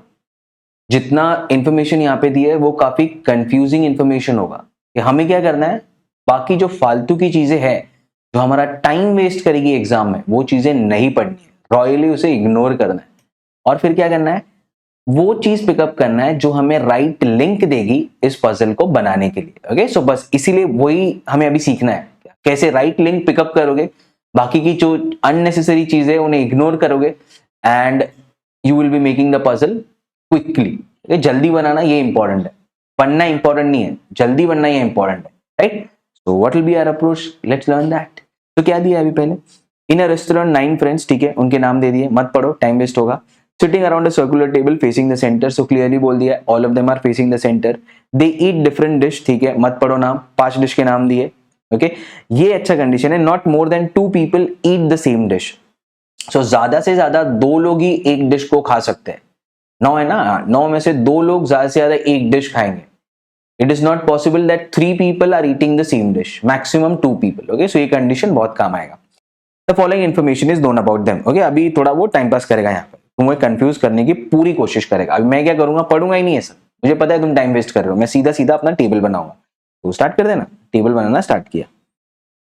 जितना information यहाँ पे दी है वो काफी confusing information होगा कि हमें क्या करना है, बाकी जो फालतू की चीजें हैं जो हमारा टाइम वेस्ट करेगी एग्जाम में, वो चीजें नहीं पढ़नी है, रॉयली उसे इग्नोर करना है। और फिर क्या करना है, वो चीज पिकअप करना है जो हमें राइट लिंक देगी इस पजल को बनाने के लिए। ओके, सो बस इसीलिए वही हमें अभी सीखना है, कैसे राइट लिंक पिकअप करोगे, बाकी की जो अननेसेसरी चीजें हैं उन्हें इग्नोर करोगे and you will be making the puzzle quickly. जल्दी बनाना ये इंपॉर्टेंट है, बनना इंपॉर्टेंट नहीं है, जल्दी बनना ये इंपॉर्टेंट है, right. So what will be our approach, let's learn that. तो क्या दिया अभी पहले, इन अ रेस्टोरेंट 9 फ्रेंड्स, ठीक है, उनके नाम दे दिए, मत पढ़ो टाइम वेस्ट होगा। Sitting around a circular table facing the centre, so clearly बोल दिया all of them are facing the centre. They eat different dish, ठीक है, मत पढ़ो नाम, 5 डिश के नाम दिए। ओके, ये अच्छा कंडीशन है, not more than 2 people eat the same dish. So ज्यादा से ज्यादा 2 लोग ही एक डिश को खा सकते हैं। 9 है ना, 9 में से 2 लोग ज्यादा से ज्यादा एक डिश खाएंगे। It is not possible that 3 people are eating the same dish, maximum 2 people. Okay, so ये कंडीशन बहुत काम आएगा। The following information is known about them. Okay, अभी थोड़ा वो टाइम पास करेगा यहाँ पे, तुम्हें कंफ्यूज करने की पूरी कोशिश करेगा। अभी मैं क्या करूंगा, पढ़ूंगा ही नहीं है सर, मुझे पता है तुम टाइम वेस्ट कर रहे हो, मैं सीधा सीधा अपना टेबल बनाऊंगा। तो स्टार्ट कर देना, टेबल बनाना स्टार्ट किया।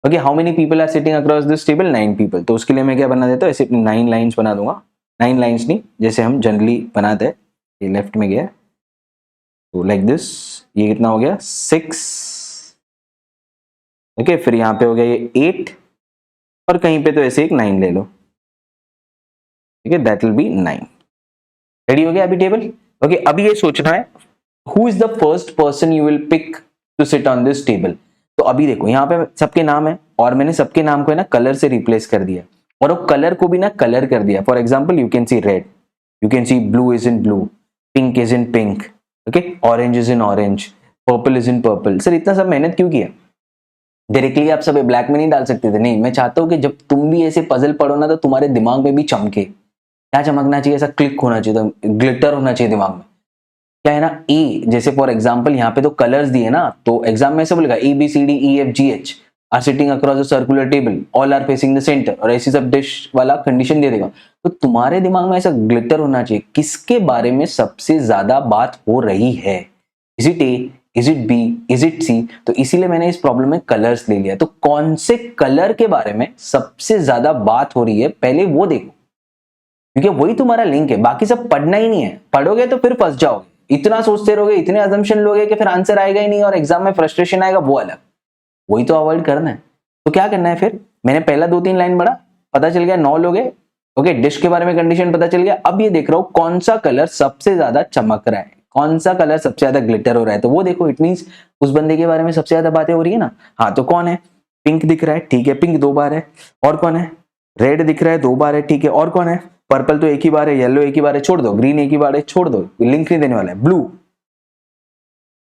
Okay, how many people are sitting across this table, 9 people. तो उसके लिए मैं क्या बना देता हूँ, ऐसे 9 लाइन्स बना दूंगा। 9 लाइन्स नहीं, जैसे हम जनरली बनाते हैं, ये लेफ्ट में गया तो लाइक दिस, ये कितना हो गया 6। ओके, फिर यहाँ पे हो गया ये 8 और कहीं पे तो ऐसे एक 9 ले लो, ठीक है, दैट विल बी 9। रेडी हो गया अभी टेबल। ओके, अभी ये सोचना है who is the first person you will pick to sit on this table. तो अभी देखो यहाँ पे सबके नाम है और मैंने सबके नाम को है ना कलर से रिप्लेस कर दिया और वो कलर को भी ना कलर कर दिया। For example you can C red, you can C blue is in blue, pink is in pink, okay, orange is in orange, purple is in purple. Sir इतना सब मेहनत क्यों किया, डायरेक्टली आप सब ब्लैक में नहीं डाल सकते थे। नहीं, मैं चाहता हूँ कि जब तुम भी ऐसे पजल पढ़ो ना तो तुम्हारे दिमाग में भी चमके। क्या चमकना चाहिए, ऐसा क्लिक होना चाहिए, तो ग्लिटर होना चाहिए दिमाग में। क्या है ना, ए, जैसे फॉर एग्जांपल यहाँ पे तो कलर्स दिए ना, तो एग्जाम में ऐसे बोलेगा A B C D E F G H are sitting across a circular table, all are facing the centre, और ऐसी सब डिश वाला कंडीशन दे देगा। तो तुम्हारे दिमाग में ऐसा ग्लिटर होना चाहिए, किसके बारे में सबसे ज्यादा बात हो रही है, is it A, is it B, is it C. तो इसीलिए मैंने इस प्रॉब्लम में कलर्स ले लिया। तो कौन से कलर के बारे में सबसे ज्यादा बात हो रही है पहले वो देखो, क्योंकि वही तुम्हारा लिंक है, बाकी सब पढ़ना ही नहीं है। पढ़ोगे तो फिर फंस जाओगे, इतना सोचते रहोगे, इतने अजम्पशन लोगे कि फिर आंसर आएगा ही नहीं और एग्जाम में फ्रस्ट्रेशन आएगा, वो अलग। वही तो अवॉइड करना है। तो क्या करना है फिर, मैंने पहला 2-3 लाइन पढ़ा, पता चल गया 9 लोग हैं। ओके, डिश के बारे में कंडीशन पता चल गया। अब ये देख रहा हूं कौन सा कलर सबसे ज्यादा चमक रहा है, कौन सा कलर सबसे ज्यादा ग्लिटर हो रहा है, तो वो देखो। इट मींस उस बंदे के बारे में सबसे ज्यादा बातें हो रही है ना। हाँ, तो कौन है, पिंक दिख रहा है, ठीक है, पिंक 2 बार है। और कौन है, रेड दिख रहा है 2 बार है, ठीक है। और कौन है, पर्पल तो एक ही बार है, येलो एक ही बार है, छोड़ दो, ग्रीन एक ही बार है, छोड़ दो, लिंक नहीं देने वाला है। Blue,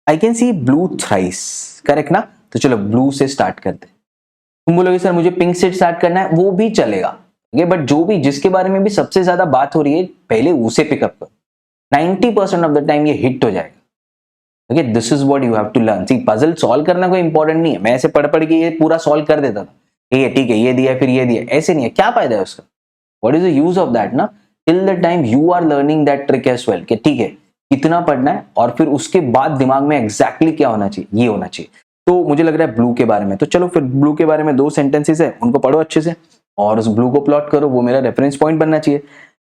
I can see blue thrice, correct ना। तो चलो ब्लू से स्टार्ट करते। तुम बोलोगे सर मुझे पिंक से स्टार्ट करना है, वो भी चलेगा, ओके, बट जो भी जिसके बारे में भी सबसे ज्यादा बात हो रही है पहले उसे पिकअप करो। 90% ऑफ द टाइम ये हिट हो जाएगा। Okay, this is what you have to learn. See, puzzle solve करना कोई इंपॉर्टेंट नहीं है, मैं ऐसे पढ़ पढ़ के ये पूरा सॉल्व कर देता था, ये ठीक है, ये दिया फिर ये दिया, ऐसे नहीं है। क्या फायदा है उसका, what is the use of that ना, till the time you are learning that trick as well, कि ठीक है कितना पढ़ना है और फिर उसके बाद दिमाग में एग्जैक्टली क्या होना चाहिए, ये होना चाहिए। तो मुझे लग रहा है ब्लू के बारे में, तो चलो फिर ब्लू के बारे में 2 सेंटेंसेस है, उनको पढ़ो अच्छे से और उस ब्लू को प्लॉट करो, वो मेरा रेफरेंस पॉइंट बनना चाहिए।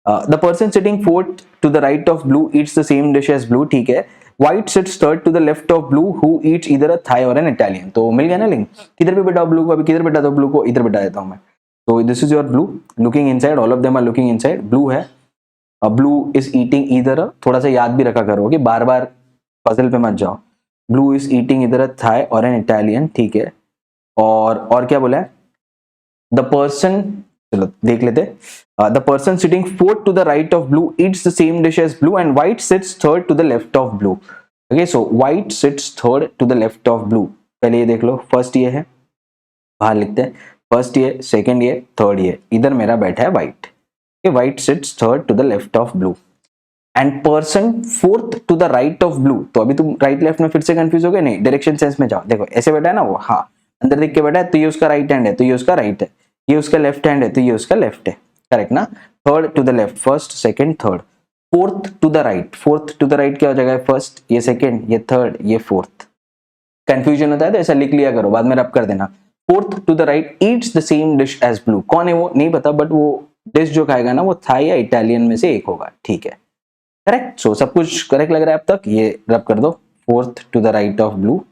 The person sitting fourth to the right of blue eats the same dish as blue, ठीक है। White sits third to the left of blue who eats either a Thai or an Italian. तो मिल गया ना link, किधर भी बिठाओ blue को, अभी किधर बिठा दो ब्लू को, इधर बिठा देता हूं मैं। तो this is your blue looking inside, all of them are looking inside. Blue है, ब्लू इज ईटिंग ईदर, थोड़ा सा याद भी रखा करो कि बार बार पजल पे मत जाओ। Blue is eating either a Thai or an Italian, ठीक है। और क्या बोला है, द पर्सन, चलो देख लेते। The person sitting fourth to the right of blue eats the same dish as blue and white sits third to the left of blue. Okay, so white sits third to the left of blue. पहले ये देख लो, first ये है, बाहर लिखते हैं, first ये, सेकंड ये, थर्ड ये, इधर मेरा बैठा है white. White sits third to the left of blue and person fourth to the right of blue. तो अभी तुम राइट लेफ्ट में फिर से कंफ्यूज हो गए, नहीं, डायरेक्शन सेंस में जाओ। देखो ऐसे बैठा है ना वो, हाँ, अंदर देख के बैठा है, तो ये उसका राइट हैंड है, तो ये उसका राइट है, ये उसका लेफ्ट हैंड है, तो ये उसका लेफ्ट है, करेक्ट ना। Third to the left, first second third. Fourth to the right, fourth to the right क्या हो जाएगा, फर्स्ट, ये सेकंड, ये थर्ड, ये फोर्थ। कंफ्यूजन होता है तो ऐसा लिख लिया करो, बाद में रब कर देना। Fourth to the right eats the same dish as blue. कौन है वो नहीं पता, बट वो डिश जो खाएगा ना वो थाई या इटालियन में से एक होगा, ठीक है, करेक्ट। सो सब कुछ करेक्ट लग रहा है अब तक। ये रब कर दो, 4th to the right of blue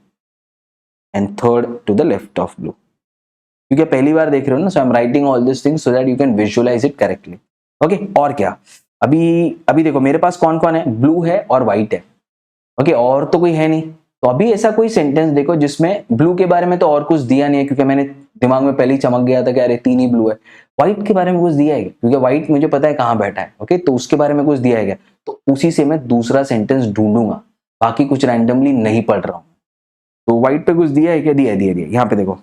and 3rd to the left of blue. क्योंकि पहली बार देख रहे हो ना, so I am writing all this things so that you can visualise it correctly. Okay, और क्या, अभी देखो मेरे पास कौन कौन है, ब्लू है और व्हाइट है। ओके, और तो कोई है नहीं। तो अभी ऐसा कोई सेंटेंस देखो जिसमें ब्लू के बारे में तो और कुछ दिया नहीं है, क्योंकि मैंने दिमाग में पहले ही चमक गया था कि अरे 3 ही ब्लू है। व्हाइट के बारे में कुछ दिया है क्योंकि व्हाइट मुझे पता है कहाँ बैठा है। ओके, तो उसके बारे में कुछ दिया है, तो उसी से मैं दूसरा सेंटेंस ढूंढूंगा, बाकी कुछ रैंडमली नहीं पढ़ रहा हूं। तो व्हाइट पे कुछ दिया है क्या, दिया दिया यहाँ पे देखो,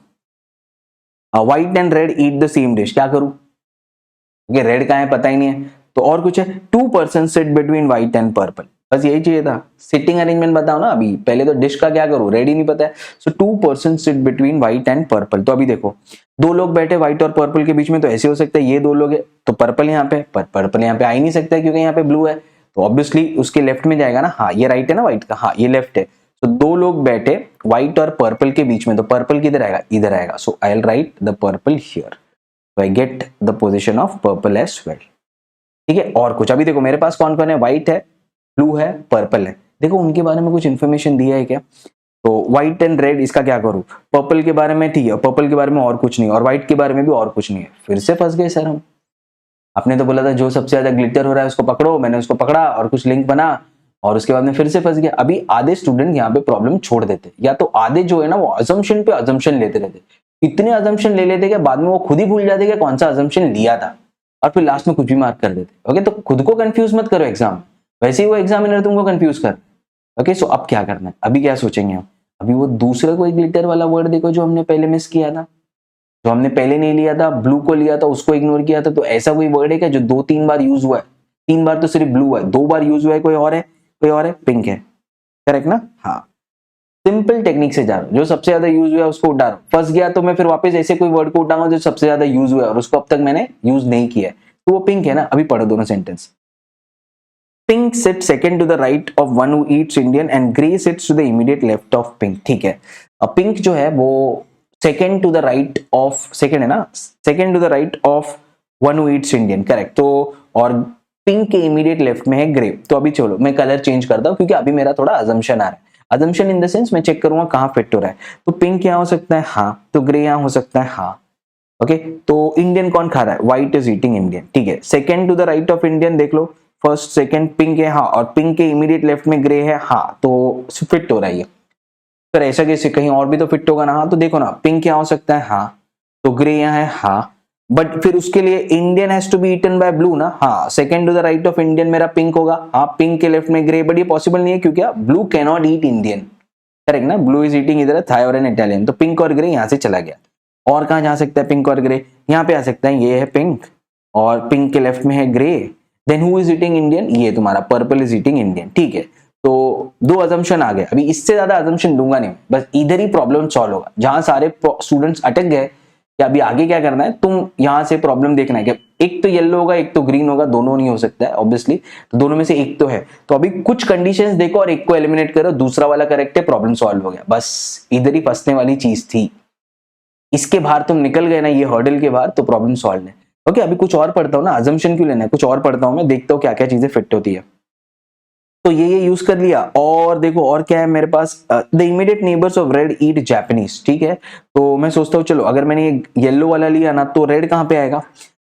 white and red eat the same dish. क्या करूं, क्योंकि रेड कहाँ है पता ही नहीं है। तो और कुछ है, 2 person sit between white and purple, बस यही चाहिए था। सिटिंग अरेंजमेंट बताओ ना, अभी पहले तो डिश का क्या करूं, रेड ही नहीं पता है। सो 2 person sit between white and purple. तो अभी देखो 2 लोग बैठे व्हाइट और पर्पल के बीच में, तो ऐसे हो सकता है ये 2 लोग है तो पर्पल यहाँ पे, पर पर्पल यहाँ पे आ ही नहीं सकता है क्योंकि यहाँ पे ब्लू है। तो ऑब्वियसली उसके लेफ्ट में जाएगा ना, हाँ ये राइट है ना व्हाइट का, हाँ ये लेफ्ट है। तो 2 लोग बैठे व्हाइट और पर्पल के बीच में, तो पर्पल किधर आएगा, इधर आएगा। So I will write the purple here, so I get the position of purple as well। ठीक है, और कुछ अभी देखो मेरे पास कौन कौन है, व्हाइट है, ब्लू है, पर्पल है। देखो उनके बारे में कुछ इन्फॉर्मेशन दिया है क्या, तो व्हाइट एंड रेड, इसका क्या करूं, पर्पल के बारे में ठीक है, पर्पल के बारे में और कुछ नहीं, और व्हाइट के बारे में भी और कुछ नहीं है। फिर से फंस गए सर हम। आपने तो बोला था जो सबसे ज्यादा ग्लिटर हो रहा है उसको पकड़ो, मैंने उसको पकड़ा और कुछ लिंक बना, और उसके बाद में फिर से फंस गया। अभी आधे स्टूडेंट यहाँ पे प्रॉब्लम छोड़ देते, या तो आधे जो है ना वो अजम्पशन पे अजम्पशन लेते रहते, इतने अजम्पशन ले लेते कि बाद में वो खुद ही भूल जाते कि कौन सा अजम्पशन लिया था, और फिर लास्ट में कुछ भी मार्क कर देते। ओके, तो खुद को कंफ्यूज मत करो एग्जाम, वैसे ही वो एग्जामिनर तुमको कंफ्यूज कर। ओके, सो अब क्या करना है, अभी क्या सोचेंगे हम, अभी वो दूसरा कोई ग्लिटर वाला वर्ड देखो जो हमने पहले मिस किया था, जो हमने पहले नहीं लिया था, ब्लू को लिया था, उसको इग्नोर किया था। तो ऐसा कोई वर्ड है क्या जो 2-3 बार यूज हुआ है, 3 बार तो सिर्फ ब्लू है, 2 बार यूज हुआ है, कोई और है, कोई और है, पिंक है, करेक्ट ना। हाँ, सिंपल टेक्निक से जा रहा हूं, जो सबसे ज्यादा यूज हुआ है उसको उठा रहा हूं। फंस गया तो मैं फिर वापस ऐसे कोई वर्ड को उठाऊंगा जो सबसे ज्यादा यूज हुआ है और उसको अब तक मैंने यूज नहीं किया है, तो वो पिंक है ना। अभी पढ़ो दोनों sentence. Pink sits second to the right of one who eats Indian and grey sits to the immediate left of pink. ठीक है, अब पिंक जो है वो second to the right of, second है ना, second to the right of one who eats Indian, correct. तो और पिंक के इमीडिएट लेफ्ट में है ग्रे। तो अभी चलो मैं कलर चेंज करता हूं क्योंकि अभी मेरा थोड़ा अजम्पशन आ रहा है। अजम्पशन इन द सेंस मैं चेक करूंगा कहां फिट हो रहा है। तो पिंक यहां हो सकता है, हाँ, तो ग्रे यहां हो सकता है, हाँ। ओके, तो इंडियन कौन खा रहा है, व्हाइट इज ईटिंग इंडियन। ठीक है, second to the right of Indian देख लो, फर्स्ट सेकंड पिंक है, हाँ, और पिंक के इमीडिएट लेफ्ट में ग्रे है, हाँ, तो फिट हो रहा है ये। फिर ऐसा कैसे, कहीं और भी तो फिट होगा ना। हाँ, तो देखो ना, पिंक यहाँ हो सकता है, हाँ, तो ग्रे यहाँ है, हाँ, बट फिर उसके लिए Indian has to be eaten by blue ना। हाँ, second to the right of Indian मेरा पिंक होगा, हाँ, पिंक के लेफ्ट में ग्रे, बट ये पॉसिबल नहीं है क्योंकि blue can not eat Indian, correct ना। ब्लू इज ईटिंग इधर थाई और एन इटालियन, तो पिंक और ग्रे यहाँ से चला गया। और कहाँ जा सकता है पिंक और ग्रे, यहाँ पे आ सकता है, ये है पिंक और पिंक के लेफ्ट में है grey. Then who is eating Indian, ये तुम्हारा पर्पल इज ईटिंग इंडियन। ठीक है, तो 2 अजम्पशन आ गए। अभी इससे ज्यादा अजम्पशन दूंगा नहीं, बस इधर ही प्रॉब्लम सॉल्व होगा। जहां सारे स्टूडेंट्स अटक गए कि अभी आगे क्या करना है, तुम यहां से प्रॉब्लम देखना है कि एक तो येलो होगा एक तो ग्रीन होगा, दोनों नहीं हो सकता है ऑब्वियसली, तो दोनों में से एक तो है। तो अभी कुछ कंडीशंस देखो और एक को एलिमिनेट करो, दूसरा वाला करेक्ट है, प्रॉब्लम सॉल्व हो गया। बस इधर ही फंसने वाली चीज थी, इसके बाहर तुम निकल गए ना, ये हर्डल के बाहर, तो प्रॉब्लम सॉल्व है। ओके, अभी कुछ और पढ़ता हूँ ना, अजम्पशन क्यों लेना है, कुछ और पढ़ता हूँ मैं, देखता हूँ क्या क्या चीजें फिट होती है। तो ये यूज कर लिया, और देखो और क्या है मेरे पास, the immediate neighbours of red eat Japanese. ठीक है, तो मैं सोचता हूँ चलो अगर मैंने ये येलो वाला लिया ना, तो रेड कहाँ पे आएगा,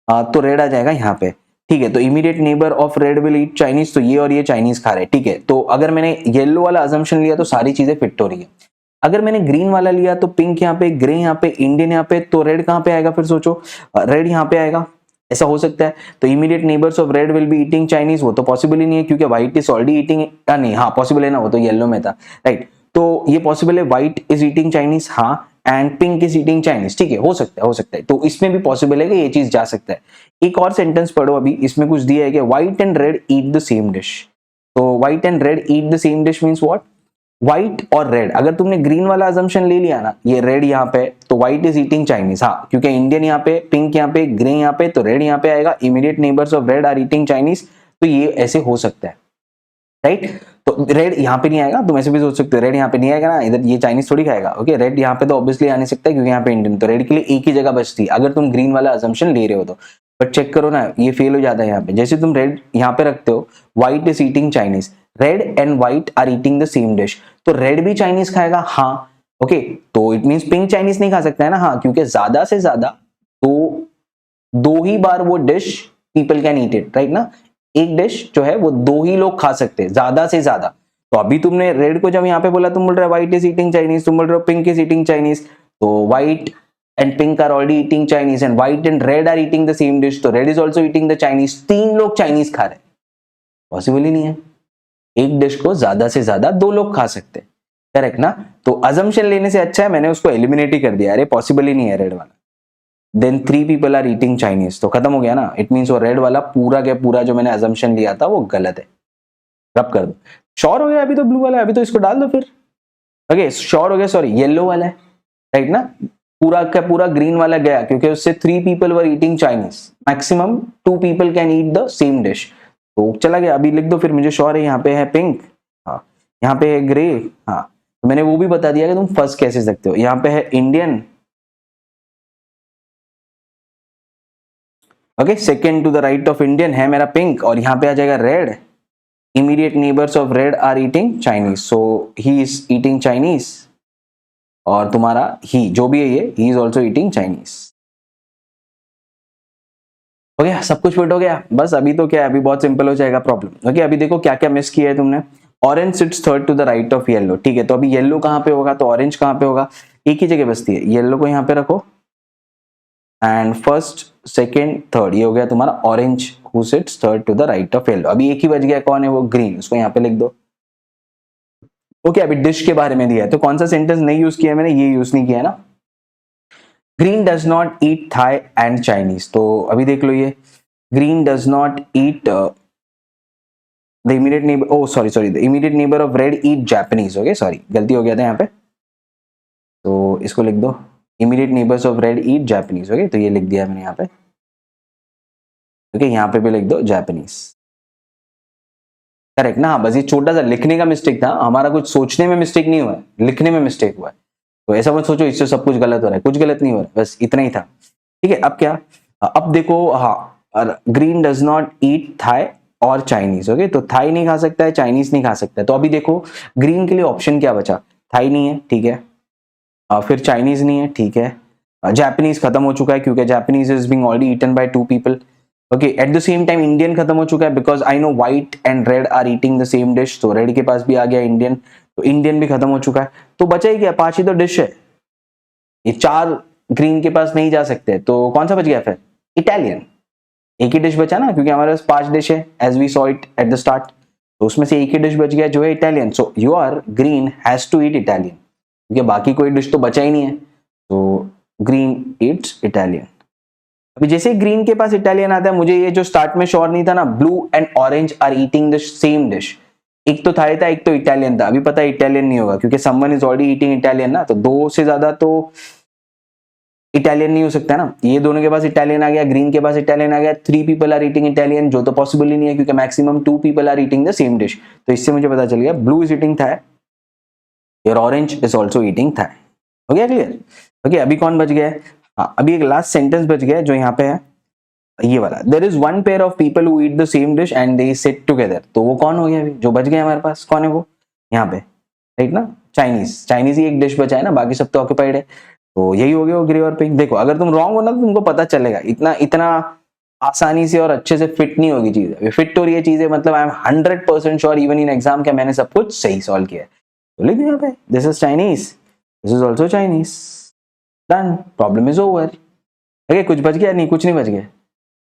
तो रेड आ जाएगा यहाँ पे। ठीक है, तो immediate neighbour of red will eat Chinese, तो ये और ये चाइनीज खा रहे हैं। ठीक है, तो अगर मैंने येलो वाला अजम्पशन लिया तो सारी चीजें फिट हो रही है। अगर मैंने ग्रीन वाला लिया तो पिंक यहाँ पे, ग्रे यहाँ पे, इंडियन यहाँ पे, तो रेड कहाँ पे आएगा, फिर सोचो, रेड यहाँ पे आएगा, ऐसा हो सकता है। तो immediate neighbours of red will be eating Chinese, वो तो पॉसिबल ही नहीं है क्योंकि व्हाइट इज ऑलरेडी ईटिंग, नहीं, हाँ पॉसिबल है ना, वो तो येलो में था, राइट। तो ये पॉसिबल है, व्हाइट इज ईटिंग चाइनीज, हाँ, and pink is eating Chinese. ठीक है, हो सकता है, हो सकता है, तो इसमें भी पॉसिबल है कि ये चीज जा सकता है। एक और सेंटेंस पढ़ो, अभी इसमें कुछ दिया है कि white and red eat the same dish. तो white and red eat the same dish means what, white और रेड। अगर तुमने ग्रीन वाला अजम्पशन ले लिया ना, ये रेड यहाँ पे, तो व्हाइट इज ईटिंग चाइनीज, हाँ, क्योंकि इंडियन यहाँ पे, पिंक यहाँ पे, ग्रे यहाँ पे, तो रेड यहाँ पे आएगा। Immediate neighbours of red are eating Chinese, तो ये ऐसे हो सकता है, राइट। तो रेड यहाँ पे नहीं आएगा, तुम ऐसे भी सोच सकते हो रेड यहाँ पे नहीं आएगा ना, इधर ये चाइनीज थोड़ी खाएगा। ओके, रेड यहाँ पे तो ऑब्वियसली आ नहीं सकता क्योंकि यहाँ पे इंडियन, तो रेड के लिए एक ही जगह बचती है अगर तुम ग्रीन वाला अजम्पशन ले रहे हो तो। बट चेक करो ना, ये फेल हो जाता है यहाँ पे। जैसे तुम रेड यहाँ पे रखते हो, white is eating Chinese, red and white are eating the same dish, तो रेड भी चाइनीज खाएगा, हाँ ओके, तो इट मींस पिंक चाइनीज नहीं खा सकता है ना, हाँ, क्योंकि ज्यादा से ज्यादा दो ही बार वो dish people can eat it, right ना, एक डिश जो है वो दो ही लोग खा सकते हैं ज्यादा से ज्यादा। तो अभी तुमने रेड को जब यहाँ पे बोला, तुम बोल रहे हो व्हाइट इज ईटिंग चाइनीज, तुम बोल रहे हो पिंक इज ईटिंग चाइनीज, तो white and pink are already eating Chinese and white and red are eating the same dish, तो red is also eating the Chinese, तीन लोग चाइनीज खा रहे हैं, पॉसिबल ही नहीं है। एक डिश को ज्यादा से ज्यादा दो लोग खा सकते हैं, करेक्ट ना। तो अजम्पशन लेने से अच्छा है मैंने उसको एलिमिनेट ही कर दिया, अरे पॉसिबल ही नहीं है रेड वाला। Then 3 people are eating Chinese, तो खत्म हो गया ना, इट मींस वो रेड वाला पूरा के पूरा जो मैंने अजम्पशन लिया था वो गलत है। रब कर दो, श्योर हो गया अभी तो ब्लू वाला है, अभी तो इसको डाल दो फिर। ओके श्योर हो गया, सॉरी येलो वाला है, राइट ना, पूरा का पूरा ग्रीन वाला गया क्योंकि उससे 3 people were eating Chinese, maximum 2 people can eat the same dish, तो चला गया। अभी लिख दो फिर, मुझे श्योर है यहाँ पे है पिंक, हाँ यहाँ पे है ग्रे, हाँ तो मैंने वो भी बता दिया कि तुम फर्स्ट कैसे सकते हो। यहाँ पे है Indian, okay second to the right of Indian है मेरा पिंक, और यहाँ पे आ जाएगा red, immediate neighbours of red are eating Chinese, so he is eating Chinese, और तुम्हारा ही जो भी है ये, he is also eating Chinese. हो गया, सब कुछ फिट हो गया, बस अभी तो क्या है, अभी बहुत सिंपल हो जाएगा प्रॉब्लम। ओके अभी देखो क्या क्या मिस किया है तुमने। Orange sits third to the right of yellow, ठीक है, तो अभी येलो कहाँ पे होगा, तो ऑरेंज कहाँ पे होगा, एक ही जगह बसती है, येलो को यहाँ पे रखो एंड फर्स्ट सेकेंड थर्ड, ये हो गया तुम्हारा orange who sits third to the right of yellow. अभी एक ही बच गया, कौन है वो, ग्रीन, उसको यहाँ पे लिख दो। ओके अभी डिश के बारे में दिया है, तो कौन सा सेंटेंस नहीं यूज किया मैंने, ये यूज नहीं किया है ना, green does not eat Thai and Chinese, तो अभी देख लो ये green does not eat the immediate neighbour, oh sorry the immediate neighbour of red eat Japanese, okay sorry गलती हो गया था यहाँ पे, तो इसको लिख दो immediate neighbours of red eat Japanese, okay तो ये लिख दिया मैंने यहाँ पे, ओके यहाँ पे भी लिख दो जापानीज, करेक्ट ना। हाँ बस ये छोटा सा लिखने का मिस्टेक था हमारा, कुछ सोचने में मिस्टेक नहीं हुआ है, लिखने में मिस्टेक हुआ है, तो ऐसा मत सोचो इससे सब कुछ गलत हो रहा है, कुछ गलत नहीं हो रहा है, बस इतना ही था, ठीक है। अब क्या, अब देखो, हाँ Green does not eat Thai और चाइनीज, ओके तो थाई नहीं खा सकता है, चाइनीज नहीं खा सकता है, तो अभी देखो ग्रीन के लिए ऑप्शन क्या बचा, थाई नहीं है, ठीक है, फिर चाइनीज नहीं है, ठीक है, जापानीज खत्म हो चुका है क्योंकि Japanese is being already eaten by 2 people, okay at the same time Indian खत्म हो चुका है because I know White and Red are eating the same dish, तो रेड के पास भी आ गया इंडियन, तो इंडियन भी खत्म हो चुका है, तो बचा ही क्या, 5 ही तो डिश है, ये 4 ग्रीन के पास नहीं जा सकते, तो कौन सा बच गया फिर, इटालियन, एक ही डिश बचा ना क्योंकि हमारे पास 5 डिश है as we saw it at the start, तो उसमें से एक ही डिश बच गया जो है Italian, so your Green has to eat Italian, क्योंकि बाकी कोई डिश तो बचा ही नहीं है, तो ग्रीन ईट्स इटालियन। अभी जैसे ग्रीन के पास इटालियन आता है, मुझे ये जो स्टार्ट में श्योर नहीं था ना, Blue and Orange are eating the same dish, एक तो थाई था एक तो इटालियन था, अभी पता है इटालियन नहीं होगा क्योंकि someone is already eating Italian ना, तो 2 से ज्यादा तो इटालियन नहीं हो सकता ना, ये दोनों के पास इटालियन आ गया, ग्रीन के पास इटालियन आ गया, 3 people आर ईटिंग इटालियन, जो तो पॉसिबल ही नहीं है क्योंकि maximum 2 people are eating the same dish, तो इससे मुझे पता चल गया ब्लू इज ईटिंग थाई और Orange is also eating Thai. हो गया क्लियर, ओके अभी कौन बच गया है, हाँ अभी एक लास्ट सेंटेंस बच गया है जो यहाँ पे है ये वाला, there is one pair of people who eat the same dish and they sit together, तो वो कौन हो गया अभी जो बच गया हमारे पास, कौन है वो यहाँ पे, राइट ना, चाइनीज, चाइनीज ही एक डिश बचा है ना, बाकी सब तो ऑक्यूपाइड है, तो यही हो गया वो ग्रे और पिंक। देखो अगर तुम रॉन्ग हो ना तो तुमको पता चलेगा, इतना आसानी से और अच्छे से फिट नहीं होगी चीजें, फिट हो रही है चीजें मतलब I am 100% sure even in exam क्या मैंने सब कुछ सही सॉल्व किया है, तो लिख दो यहाँ पे this is Chinese, this is also Chinese, done, problem is over. Okay कुछ बच गया, नहीं कुछ नहीं बच गया,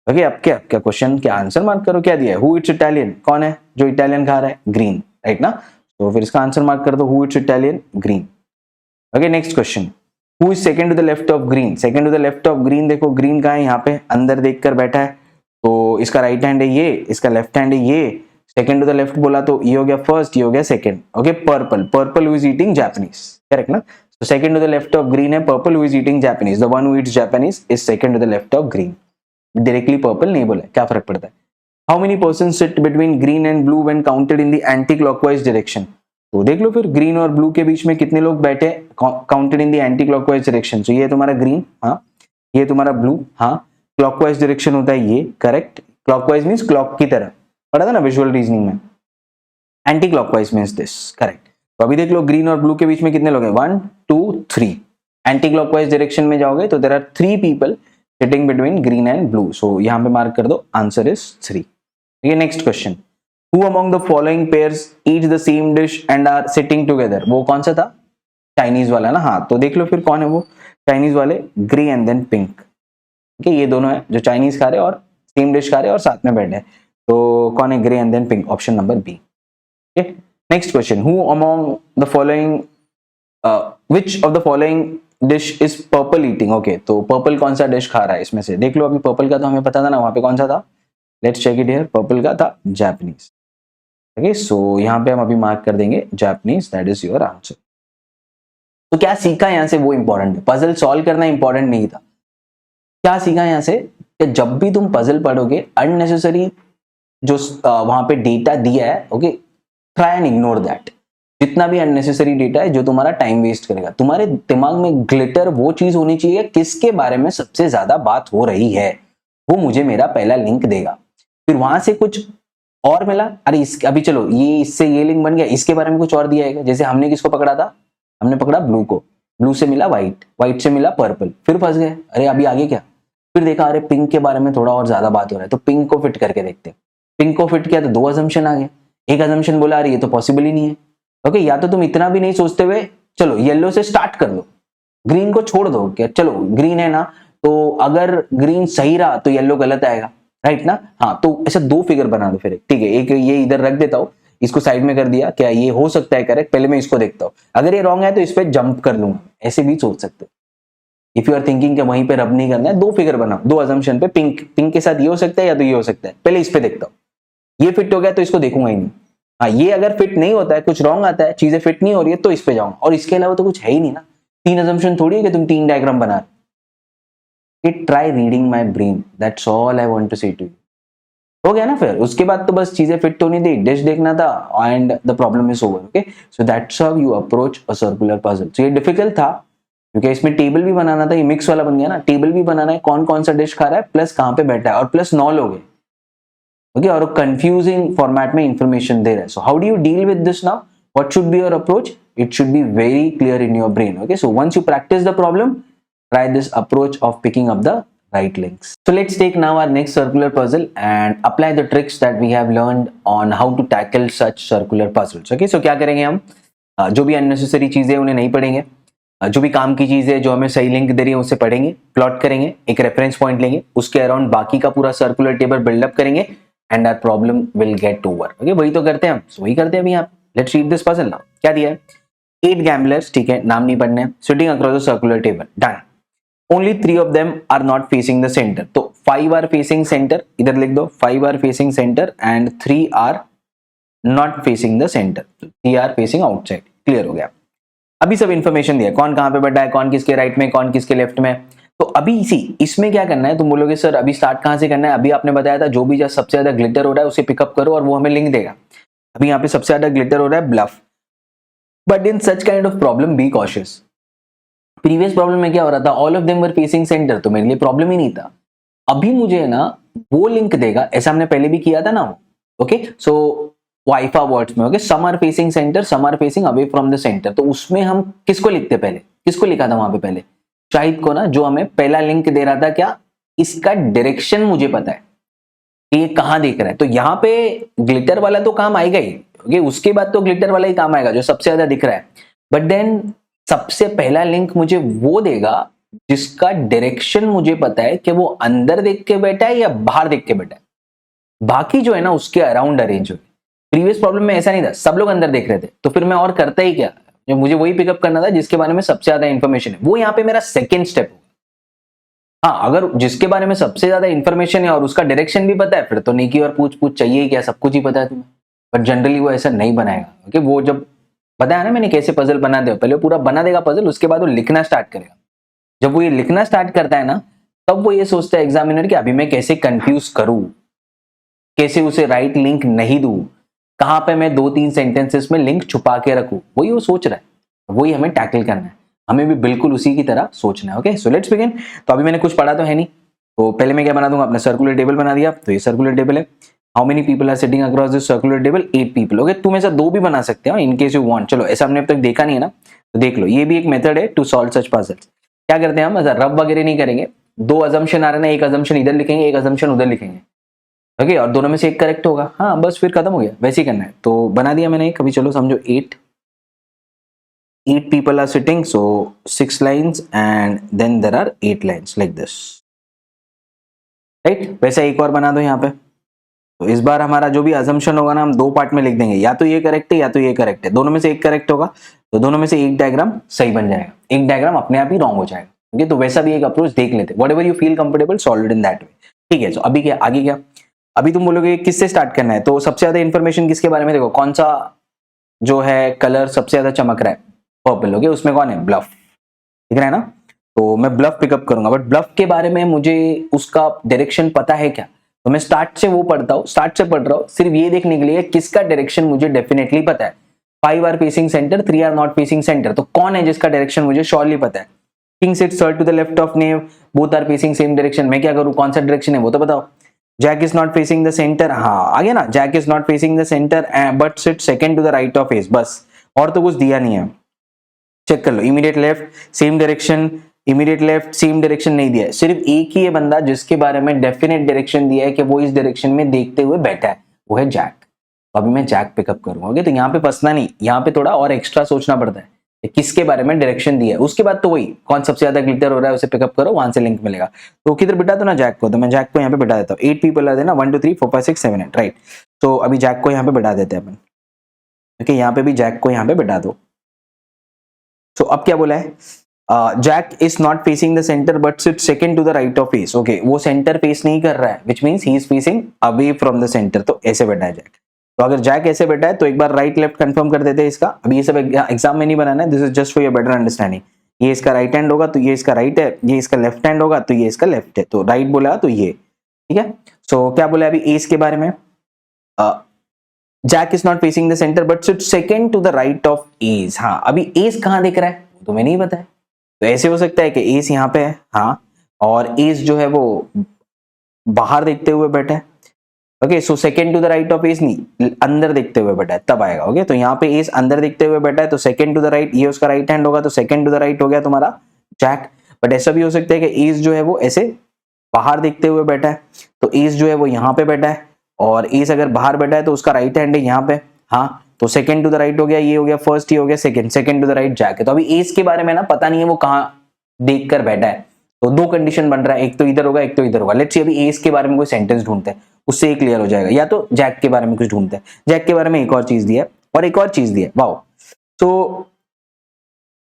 ओके अब क्या क्या क्वेश्चन क्या आंसर मार्क करो, क्या दिया है, हु इट्स इटालियन, कौन है जो इटालियन खा रहा है, ग्रीन, राइट ना, तो फिर इसका आंसर मार्क कर दो, who it's Italian, Green. Okay next question, who is second to the left of Green, second to the left of Green, देखो ग्रीन कहाँ है, यहाँ पे अंदर देखकर बैठा है, तो इसका राइट हैंड है ये, इसका लेफ्ट हैंड है ये, सेकंड टू द लेफ्ट बोला तो ये हो गया फर्स्ट, ये हो गया second, okay purple, purple who is eating Japanese, correct ना, तो second to the left of green है purple who is eating Japanese, the one who eats Japanese is second to the left of green, directly purple नहीं बोला, क्या फर्क पड़ता है। How many persons sit between green and blue when counted in the anti clockwise direction, तो देख लो फिर green और ब्लू के बीच में कितने लोग बैठे counted in the anti clockwise direction, तो ये तुम्हारा ग्रीन, हाँ ये तुम्हारा ब्लू, हाँ क्लॉकवाइज डायरेक्शन होता है ये, करेक्ट। क्लॉकवाइज मींस क्लॉक की तरह, पढ़ा था ना विजुअल रीजनिंग में। Anti clockwise means this, correct. तो अभी देख लो ग्रीन और ब्लू के बीच में कितने लोग हैं, 1 2 3। एंटी क्लॉकवाइज डायरेक्शन में जाओगे तो there are 3 people sitting between green and blue, so यहां पे मार्क कर दो, आंसर इज 3। ये next question, who among the following pairs eat the same dish and are sitting together, वो कौन सा था, चाइनीज वाला ना। हाँ तो देख लो फिर कौन है वो चाइनीज वाले, ग्रे एंड देन पिंक। ठीक है, ये दोनों है जो चाइनीज खा रहे हैं और सेम डिश खा रहे हैं और साथ में बैठे हैं, तो कौन है, Grey and then Pink, option number B. Next question, who among the following which of the following dish is Purple eating. Okay, तो पर्पल कौन सा डिश खा रहा है इसमें से, देख लो। अभी पर्पल का तो हमें पता था ना, वहां पे कौन सा था, let's check it here, Purple का था जापानीज। ओके, सो यहां पे हम अभी मार्क कर देंगे Japanese, that is your answer. तो क्या सीखा यहां से, वो इंपॉर्टेंट है, पजल सॉल्व करना इंपॉर्टेंट नहीं था। क्या सीखा यहां से कि जब भी तुम पजल पढ़ोगे, अननेसेसरी जो वहां पे डेटा दिया है, okay, try and ignore that. जितना भी अननेसेसरी डेटा है जो तुम्हारा टाइम वेस्ट करेगा, तुम्हारे दिमाग में ग्लिटर वो चीज होनी चाहिए किसके बारे में सबसे ज्यादा बात हो रही है, वो मुझे मेरा पहला लिंक देगा। फिर वहां से कुछ और मिला, अरे अभी चलो ये इससे ये लिंक बन गया, इसके बारे में कुछ और दिया है। जैसे हमने किसको पकड़ा था, हमने पकड़ा ब्लू को, ब्लू से मिला व्हाइट, व्हाइट से मिला पर्पल, फिर फंस गए, अरे अभी आगे क्या, फिर देखा अरे पिंक के बारे में थोड़ा और ज्यादा बात हो रहा है, तो पिंक को फिट करके देखते हैं। पिंक को फिट किया तो 2 अजम्पशन आ गए, एक अजम्पशन बोला अरे ये तो पॉसिबल ही नहीं है। ओके, या तो तुम इतना भी नहीं सोचते हुए चलो येलो से स्टार्ट कर दो, ग्रीन को छोड़ दो, क्या चलो ग्रीन है ना, तो अगर ग्रीन सही रहा तो येलो गलत आएगा, राइट ना। हाँ, तो ऐसा 2 फिगर बना दो फिर, ठीक है, एक ये इधर रख देता हूं, इसको साइड में कर दिया, क्या ये हो सकता है करेक्ट, पहले मैं इसको देखता हूं, अगर ये रॉन्ग है तो इस पे जंप कर लूंगा, ऐसे भी सोच सकते हो। इफ यू आर थिंकिंग कि वहीं पे रब नहीं करना है, 2 फिगर बनाओ, 2 अजम्पशन पे, पिंक पिंक के साथ ये हो सकता है या तो ये हो सकता है, पहले इस पे देखता हूँ, ये फिट हो गया तो इसको देखूंगा ही नहीं। हाँ, ये अगर फिट नहीं होता है, कुछ रॉन्ग आता है, चीजें फिट नहीं हो रही है, तो इस पे जाऊंगा, और इसके अलावा तो कुछ है ही नहीं ना। 3 अजम्पशन थोड़ी है कि तुम 3 डायग्राम बना रहे। Try reading my brain, that's all I want to say to you. हो गया ना, फिर उसके बाद तो बस चीजें फिट होनी थी, डिश देखना था and the problem is over. Okay, so that's how you approach a circular puzzle. So ये डिफिकल्ट था क्योंकि इसमें टेबल भी बनाना था, ये मिक्स वाला बन गया ना, टेबल भी बनाना है, कौन कौन सा डिश खा रहा है, प्लस कहां पे बैठा है, और प्लस 9 लोग हैं। ओके, और कंफ्यूजिंग फॉर्मेट में इंफॉर्मेशन दे रहा है। So how do you deal with this now, what should be your approach, it should be very clear in your brain. Okay, so once you practice the problem, try this approach of picking up the right links. So let's take now our next circular puzzle and apply the tricks that we have learned on how to tackle such circular puzzles. Okay, so क्या करेंगे हम, जो भी unnecessary चीजें उन्हें नहीं पढ़ेंगे, जो भी काम की चीजें जो हमें सही लिंक दे रही है उसे पढ़ेंगे, प्लॉट करेंगे, एक रेफरेंस पॉइंट लेंगे, उसके अराउंड बाकी का पूरा सर्कुलर टेबल बिल्डअप करेंगे and our problem will get over. Okay, वही तो करते हैं हम, वही करते हैं अभी यहाँ। Let's read this puzzle now. क्या दिया है, 8 गैम्बलर्स, ठीक है, नाम नहीं पढ़ने, sitting across the circular table, done. Only 3 of them are not facing the center. तो 5 are facing center, इधर लिख दो 5 are facing center and 3 are not facing the center. 3 are facing outside. Clear हो गया। अभी सब इंफॉर्मेशन दिया, कौन कहां पे बैठा है, कौन किसके राइट में, कौन किसके लेफ्ट में। तो अभी इसी इसमें क्या करना है, तुम बोलोगे सर अभी स्टार्ट कहां से करना है, अभी आपने बताया था जो भी सबसे ज्यादा ग्लिटर हो रहा है उसे पिकअप करो और वो हमें लिंक देगा। अभी यहाँ पे सबसे ज्यादा ग्लिटर हो रहा है Bluff, but in such kind of problem be cautious. Previous problem में क्या हो रहा था, all of them were facing centre, तो मेरे लिए प्रॉब्लम ही नहीं था। अभी मुझे है ना वो लिंक देगा, ऐसा हमने पहले भी किया था ना। ओके, सो वाइफा वर्ड्स में, okay, some are facing centre, some are facing away from the centre, तो उसमें हम किसको लिखते, पहले किसको लिखा था वहां पे, पहले शाहिद को ना, जो हमें पहला लिंक दे रहा था। क्या, इसका डायरेक्शन मुझे पता है कि ये कहां देख रहा है, तो यहाँ पे ग्लिटर वाला तो काम आएगा ही। ओके, उसके बाद तो ग्लिटर वाला ही काम आएगा जो सबसे ज्यादा दिख रहा है, बट देन सबसे पहला लिंक मुझे वो देगा जिसका डायरेक्शन मुझे पता है कि वो अंदर देख के बैठा है या बाहर देख के बैठा है। बाकी जो है ना उसके अराउंड अरेंज हो। प्रीवियस प्रॉब्लम में ऐसा नहीं था, सब लोग अंदर देख रहे थे, तो फिर मैं और करता ही क्या, जो मुझे वही पिकअप करना था जिसके बारे में सबसे ज्यादा इंफॉर्मेशन है, वो यहाँ पे मेरा सेकेंड स्टेप होगा। हाँ, अगर जिसके बारे में सबसे ज्यादा इंफॉर्मेशन है और उसका डायरेक्शन भी पता है, फिर तो नेकी और पूछ पूछ चाहिए क्या, सब कुछ ही पता है तुम्हें। बट जनरली वो ऐसा नहीं बनाएगा। ओके, वो जब बताया ना मैंने कैसे पजल बना दे, पहले पूरा बना देगा पजल, उसके बाद वो लिखना स्टार्ट करेगा। जब वो ये लिखना स्टार्ट करता है ना, तब वो ये सोचता है एग्जामिनर कि अभी मैं कैसे कंफ्यूज करूं, कैसे उसे राइट लिंक नहीं दूं, कहां पे मैं 2-3 सेंटेंसेस में लिंक छुपा के रखूं, वही वो सोच रहा है। वही हमें टैकल करना है, हमें भी बिल्कुल उसी की तरह सोचना है। Okay, so let's begin. तो अभी मैंने कुछ पढ़ा तो है नहीं, तो पहले मैं क्या बना दूंगा, अपना सर्कुलर टेबल बना दिया, तो ये सर्कुलर टेबल है। How many people are sitting across this circular table, 8 people. Okay, तुम ऐसा 2 भी बना सकते हो इन केस यू वांट। चलो ऐसा हमने अब तक देखा नहीं है ना, तो देख लो, ये भी एक मेथड है टू सॉल्व सच पजल्स। क्या करते हैं हम, रब वगैरह नहीं करेंगे, 2 अजम्पशन आ रहे हैं, एक अजम्पशन इधर लिखेंगे, एक अजम्पशन उधर लिखेंगे। ओके, और दोनों में से एक करेक्ट होगा, हाँ बस फिर खत्म हो गया, वैसे ही करना है। तो बना दिया मैंने एक, अभी चलो समझो 8 people are sitting, so 6 lines and then there are 8 lines like this, right. वैसे एक और बना दो यहाँ पे। तो इस बार हमारा जो भी अजम्पशन होगा ना, हम 2 पार्ट में लिख देंगे, या तो ये करेक्ट है या तो ये करेक्ट है, दोनों में से एक करेक्ट होगा, तो दोनों में से एक डायग्राम सही बन जाएगा, एक डायग्राम अपने आप ही रॉन्ग हो जाएगा। ओके, तो वैसा भी एक अप्रोच देख लेते, what ever you feel comfortable, solve it in that way. ठीक है, तो अभी क्या, आगे क्या, अभी तुम बोलोगे किससे स्टार्ट करना है, तो सबसे ज्यादा इंफॉर्मेशन किसके बारे में, देखो कौन सा जो है कलर सबसे ज्यादा चमक रहा है, पर्पल। ओके, उसमें कौन है, ब्लफ, दिख रहा है ना, तो मैं ब्लफ पिकअप करूंगा, बट ब्लफ के बारे में मुझे उसका डायरेक्शन पता है क्या, तो मैं स्टार्ट से वो पढ़ता हूँ, स्टार्ट से पढ़ रहा हूँ सिर्फ ये देखने के लिए किसका डायरेक्शन मुझे डेफिनेटली पता है। 5 are facing centre, 3 are not facing centre, तो कौन है जिसका डायरेक्शन मुझे श्योरली पता है। किंग सिट्स सर to the left of Knave, both are facing same direction, मैं क्या करूं, कौन सा डायरेक्शन है वो तो बताओ। Jack is not facing the centre, हाँ आ गया ना, Jack is not facing the centre but sit second to the right of S, बस और तो कुछ दिया नहीं है। चेक कर लो, immediate left same direction, immediate left same direction नहीं दिया है, सिर्फ एक ही है बंदा जिसके बारे में डेफिनेट डायरेक्शन दिया है कि वो इस डायरेक्शन में देखते हुए बैठा है, वो है जैक। तो अभी मैं जैक पिकअप करूंगा। ओके, तो यहाँ पे फंसना नहीं, यहाँ पे थोड़ा और एक्स्ट्रा सोचना पड़ता है कि किसके बारे में डायरेक्शन दिया है, उसके बाद तो वही कौन सबसे ज्यादा ग्लिटर हो रहा है उसे पिकअप करो, वहां से लिंक मिलेगा। तो किधर बिठा दो ना जैक को, तो मैं जैक को यहाँ पे बिठा देता हूँ। 8 पीपल आ देना, 1 2 3 4 5 6 7 8, राइट। तो अभी जैक को यहाँ पे बिठा देते हैं अपन। ओके, यहाँ पे भी जैक को यहाँ पे बिठा दो। तो अब क्या बोला है, Jack is not facing the centre but sit second to the right of Ace. Okay, वो सेंटर फेस नहीं कर रहा है, which means he is facing away from the centre, तो ऐसे बैठा है जैक। तो अगर जैक ऐसे बैठा है तो एक बार राइट लेफ्ट कंफर्म कर देते हैं इसका। अभी ये सब एग्जाम में नहीं बनाना है, this is just for your better understanding. ये इसका राइट हैंड होगा तो ये इसका राइट है, ये इसका लेफ्ट हैंड होगा तो ये इसका लेफ्ट है, तो राइट बोला तो ये, ठीक है। सो क्या बोला अभी एस के बारे में, Jack is not facing the centre but sit second to the right of Ace. हाँ, अभी एस कहां दिख रहा है वो तुम्हें नहीं पता है, तो ऐसे हो सकता है कि एस यहाँ पे है, हाँ, और एस जो है वो बाहर देखते हुए बैठा है। Okay, so second to the right of Ace नहीं, अंदर देखते हुए बैठा है, तब आएगा। ओके, तो यहाँ पे एस अंदर देखते हुए बैठा है, तो सेकंड टू द राइट, ये उसका राइट हैंड होगा, तो सेकंड टू द राइट हो गया तुम्हारा जैक। बट ऐसा भी हो सकता है कि एस जो है वो ऐसे बाहर देखते हुए बैठा है, तो एस जो है वो यहाँ पे बैठा है, और एस अगर बाहर बैठा है तो उसका राइट हैंड है यहाँ पे, हाँ, तो सेकंड टू द राइट हो गया, ये हो गया फर्स्ट, ये हो गया second, second to the right Jack है। तो अभी एस के बारे में ना पता नहीं है वो कहाँ देख कर बैठा है, तो 2 कंडीशन बन रहा है, एक तो इधर होगा एक तो इधर होगा। लेट्स सी अभी एस के बारे में कोई सेंटेंस ढूंढते हैं, उससे ये क्लियर हो जाएगा, या तो जैक के बारे में कुछ ढूंढते हैं, जैक के बारे में एक और चीज दिया है और एक और चीज दिया है, वाओ। तो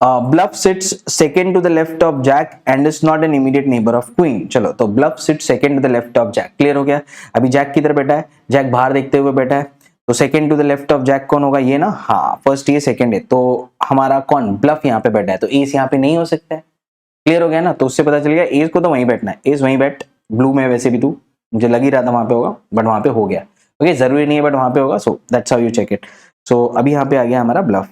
Bluff sits second to the left of Jack and is not an immediate neighbour of Queen. चलो, तो Bluff sits second to the left of Jack, clear हो गया। अभी जैक किधर बैठा है, जैक बाहर देखते हुए बैठा है, तो second to the left of Jack कौन होगा, ये ना, हाँ, फर्स्ट ये सेकंड है, तो हमारा कौन ब्लफ यहाँ पे बैठा है, तो एस यहाँ पे नहीं हो सकता है, क्लियर हो गया ना। तो उससे पता चल गया एस को तो वहीं बैठना है, एस वहीं बैठ, ब्लू में वैसे भी तू, मुझे लग ही रहा था वहां पे होगा बट वहां पे हो गया। ओके, जरूरी नहीं है बट वहां पे होगा, so that's how you check it. So अभी यहाँ पे आ गया हमारा Bluff,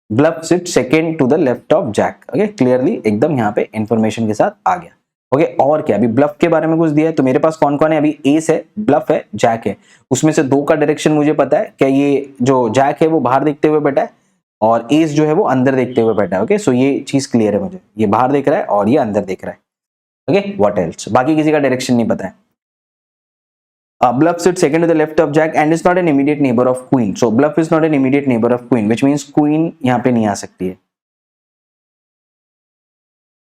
Bluff sit second to the left of Jack. Okay, clearly एकदम यहाँ पे इंफॉर्मेशन के साथ आ गया। ओके, और क्या, अभी ब्लफ के बारे में कुछ दिया है, तो मेरे पास कौन कौन है, अभी एस है, ब्लफ है, जैक है, उसमें से 2 का डायरेक्शन मुझे पता है कि ये जो जैक है वो बाहर देखते हुए बैठा है और एस जो है वो अंदर देखते हुए बैठा है। ओके, सो ये चीज क्लियर है मुझे, ये बाहर देख रहा है और ये अंदर देख रहा है। ओके, व्हाट एल्स, बाकी किसी का डायरेक्शन नहीं पता है। Bluff sits second to the left of Jack and is not an immediate neighbor of Queen. So Bluff is not an immediate neighbor of Queen, which means Queen यहाँ पे नहीं आ सकती है।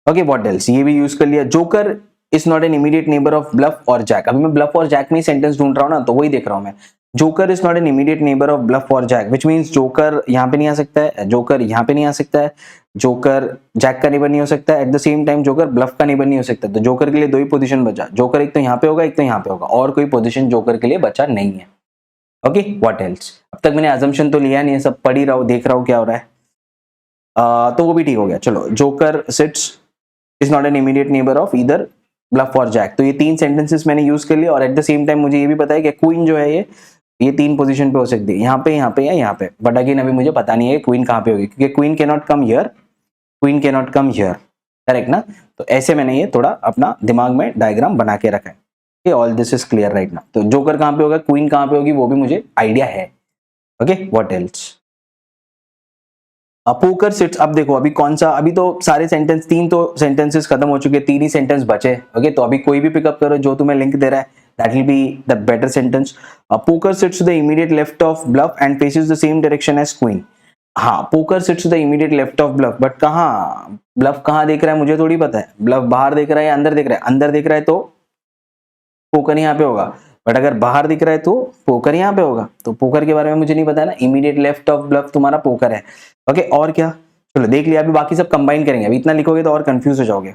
Okay, what else? ये भी use कर लिया। Joker is not an immediate neighbor of Bluff और Jack। अभी मैं Bluff और Jack में ही सेंटेंस ढूंढ रहा हूँ ना, तो वही देख रहा हूँ मैं। Joker is not an immediate neighbor of Bluff और Jack, which means Joker यहाँ पे नहीं आ सकता है, Joker यहाँ पे नहीं आ सकता है, जोकर जैक का नेबर नहीं हो सकता, at the same time Joker Bluff का नेबर नहीं हो सकता। तो जोकर के लिए 2 ही पोजीशन बचा, जोकर एक तो यहाँ पे होगा एक तो यहाँ पे होगा, और कोई पोजीशन जोकर के लिए बचा नहीं है। ओके, व्हाट एल्स, अब तक मैंने अजम्पशन तो लिया नहीं है, सब पढ़ ही रहा हूँ, देख रहा हूँ क्या हो रहा है, तो वो भी ठीक हो गया। चलो, Joker sits is not an immediate neighbour of either Bluff और जैक, तो ये 3 सेंटेंसेस मैंने यूज कर लिया, और एट द सेम टाइम मुझे ये भी पता है कि क्वीन जो है ये 3 पोजीशन पे हो सकती है, यहाँ पे या यहाँ पे, बट अगेन अभी मुझे पता नहीं है क्वीन कहाँ पे होगी, क्योंकि queen can not come here, queen can not come here. Correct ना। तो ऐसे मैंने ये थोड़ा अपना दिमाग में डायग्राम बना के रखा है। All this is clear right ना। तो जोकर कहां पे होगा, क्वीन कहां पे होगी, वो भी मुझे आइडिया है। Okay what else, Poker sits. अब देखो अभी कौन सा, अभी तो सारे सेंटेंस, 3 तो सेंटेंसेस खत्म हो चुके, 3 ही सेंटेंस बचे। ओके तो अभी कोई भी पिकअप करो जो तुम्हें लिंक दे रहा है, that will be the better sentence. Poker sits to the immediate left of Bluff and faces the same direction as Queen. हाँ Poker sits to the immediate left of Bluff, but कहाँ Bluff कहाँ देख रहा है मुझे थोड़ी पता है। ब्लफ बाहर देख रहा है या अंदर देख रहा है, अंदर देख रहा है तो पोकर यहाँ पे होगा, बट अगर बाहर दिख रहा है तो पोकर यहाँ पे होगा। तो पोकर के बारे में मुझे नहीं पता है ना, इमीडिएट लेफ्ट ऑफ ब्लफ तुम्हारा पोकर है। ओके और क्या, चलो देख लिया, अभी बाकी सब कंबाइन करेंगे, अभी इतना लिखोगे तो और कंफ्यूज हो जाओगे।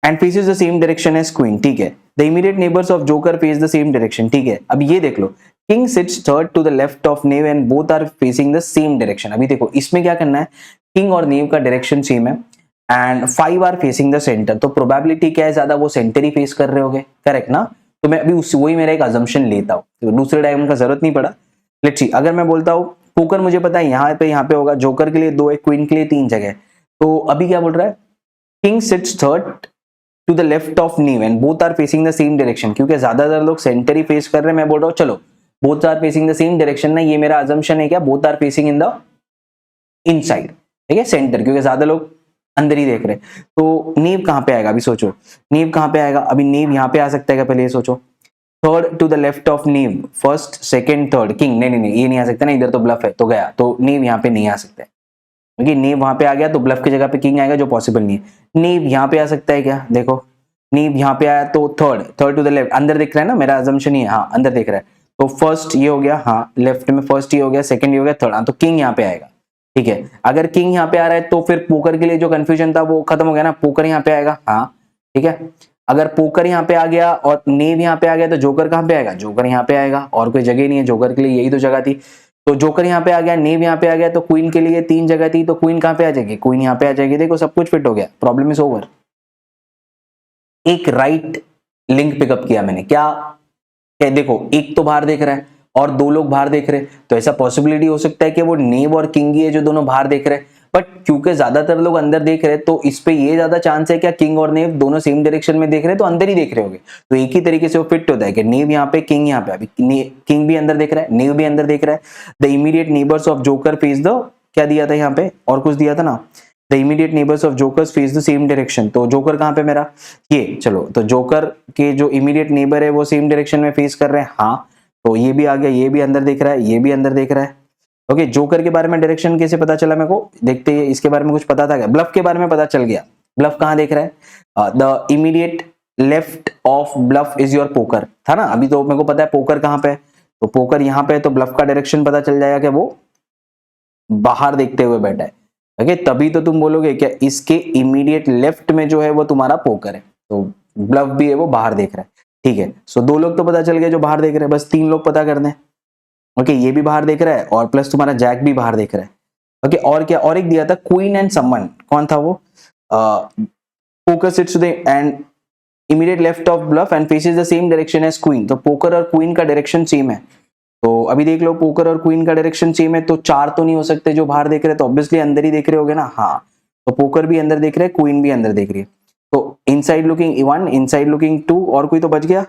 And faces the same direction as Queen, ठीक है। The immediate neighbours of Joker face the same direction, ठीक है। अब ये देख लो, King sits third to the left of Knave and both are facing the same direction. अभी देखो इसमें क्या करना है, किंग और नेव का डायरेक्शन सेम है and 5 are facing the centre, तो प्रोबेबिलिटी क्या है, ज्यादा वो सेंटर ही फेस कर रहे होगे, करेक्ट ना। तो मैं अभी वही मेरा एक अजम्पशन लेता हूँ, तो दूसरे डायग्राम का जरूरत नहीं पड़ा। लेट्स सी, अगर मैं बोलता हूँ पोकर मुझे पता है यहाँ पे होगा, जोकर के लिए 2 है, क्वीन के लिए 3 जगह। तो अभी क्या बोल रहा है, King sits third to the left of Knave and both are facing the same direction, क्योंकि ज्यादातर लोग सेंटर ही फेस कर रहे हैं। मैं बोल रहा हूँ चलो both are facing the same direction ना, ये मेरा अजम्पशन है क्या, both are facing in the inside, ठीक है, सेंटर, क्योंकि ज्यादा लोग अंदर ही देख रहे हैं। तो नीव कहां पे आएगा, अभी सोचो नीव कहां पे आएगा। अभी नीव यहां पे आ सकता है क्या, पहले ये सोचो। Third to the left of Knave, first second third, King, नहीं नहीं नहीं ये नहीं आ सकता ना, इधर तो ब्लफ है तो गया, तो नीव यहाँ पे नहीं आ सकता है, क्योंकि नीव वहां पे आ गया तो ब्लफ की जगह पे किंग आएगा, जो पॉसिबल नहीं है। नीव यहाँ पे आ सकता है क्या, देखो नीव यहाँ पे आया तो थर्ड टू द लेफ्ट, अंदर दिख रहा है ना, मेरा अजम्पशन ही है, हाँ अंदर दिख रहा है। तो फर्स्ट ये हो गया, हाँ लेफ्ट में फर्स्ट ये हो गया, सेकंड ये हो गया, थर्ड, हाँ तो किंग यहाँ पे आएगा, ठीक है। अगर किंग यहाँ पे आ रहा है तो फिर पोकर के लिए जो कंफ्यूजन था वो खत्म हो गया ना, पोकर यहाँ पे आएगा, हाँ ठीक है। अगर पोकर यहाँ पे आ गया और नेव यहाँ पे आ गया तो जोकर कहाँ पे आएगा, जोकर यहाँ पे आएगा, और कोई जगह नहीं है जोकर के लिए, यही तो जगह थी। तो जोकर यहाँ पे आ गया, नेव यहाँ पे आ गया, तो क्वीन के लिए 3 जगह थी, तो क्वीन कहाँ पे आ जाएगी, क्वीन यहाँ पे आ जाएगी। देखो सब कुछ फिट हो गया, प्रॉब्लम इज ओवर। एक राइट लिंक पिकअप किया मैंने, क्या देखो एक तो बाहर देख रहा है और 2 लोग बाहर देख रहे हैं, तो ऐसा पॉसिबिलिटी हो सकता है कि वो नेव और किंग ही है जो दोनों बाहर देख रहे हैं। बट क्योंकि ज्यादातर लोग अंदर देख रहे हैं तो इस पे ये ज्यादा चांस है क्या, किंग और नेव दोनों सेम डायरेक्शन में देख रहे हैं तो अंदर ही देख रहे होंगे, तो एक ही तरीके से वो फिट होता है कि नेव यहाँ पे किंग यहाँ पे। अभी किंग भी अंदर देख रहा है, नेव भी अंदर देख रहा है। The immediate neighbours of Joker face the, क्या दिया था यहाँ पे और कुछ दिया था ना, the immediate neighbours of jokers face the same direction. तो जोकर कहाँ पे मेरा, ये चलो, तो जोकर के जो इमीडिएट नेबर है वो सेम डायरेक्शन में फेस कर रहे हैं, हाँ तो ये भी आ गया, ये भी अंदर देख रहा है, ये भी अंदर देख रहा है। ओके जोकर के बारे में डायरेक्शन कैसे पता चला मेरे को, देखते हैं इसके बारे में कुछ पता था क्या। ब्लफ के बारे में पता चल गया, ब्लफ कहाँ देख रहा है, the immediate left of Bluff is your Poker था ना। अभी तो मेरे को पता है पोकर कहाँ पे है, तो पोकर यहाँ पे है, तो ब्लफ का डायरेक्शन पता चल जाएगा कि वो बाहर देखते हुए बैठा है। ओके तभी तो तुम बोलोगे क्या इसके इमीडिएट लेफ्ट में जो है वो तुम्हारा पोकर है, तो ब्लफ भी है वो बाहर देख रहा है, ठीक है। सो 2 लोग तो पता चल गए जो बाहर देख रहे हैं, बस 3 लोग पता करने हैं। ओके ये भी बाहर देख रहा है और प्लस तुम्हारा जैक भी बाहर देख रहा है। ओके और क्या, और एक दिया था क्वीन एंड समवन, कौन था वो, Poker sits to the and immediate left of Bluff and faces the same direction as Queen, तो पोकर और क्वीन का डायरेक्शन सेम है। तो अभी देख लो पोकर और क्वीन का डायरेक्शन सेम है, तो 4 तो नहीं हो सकते जो बाहर देख रहे हैं, तो ऑब्वियसली अंदर ही देख रहे होगे ना, हाँ तो पोकर भी अंदर देख रहे हैं, क्वीन भी अंदर देख रही है। तो इनसाइड लुकिंग 1, इनसाइड लुकिंग 2, और कोई तो बच गया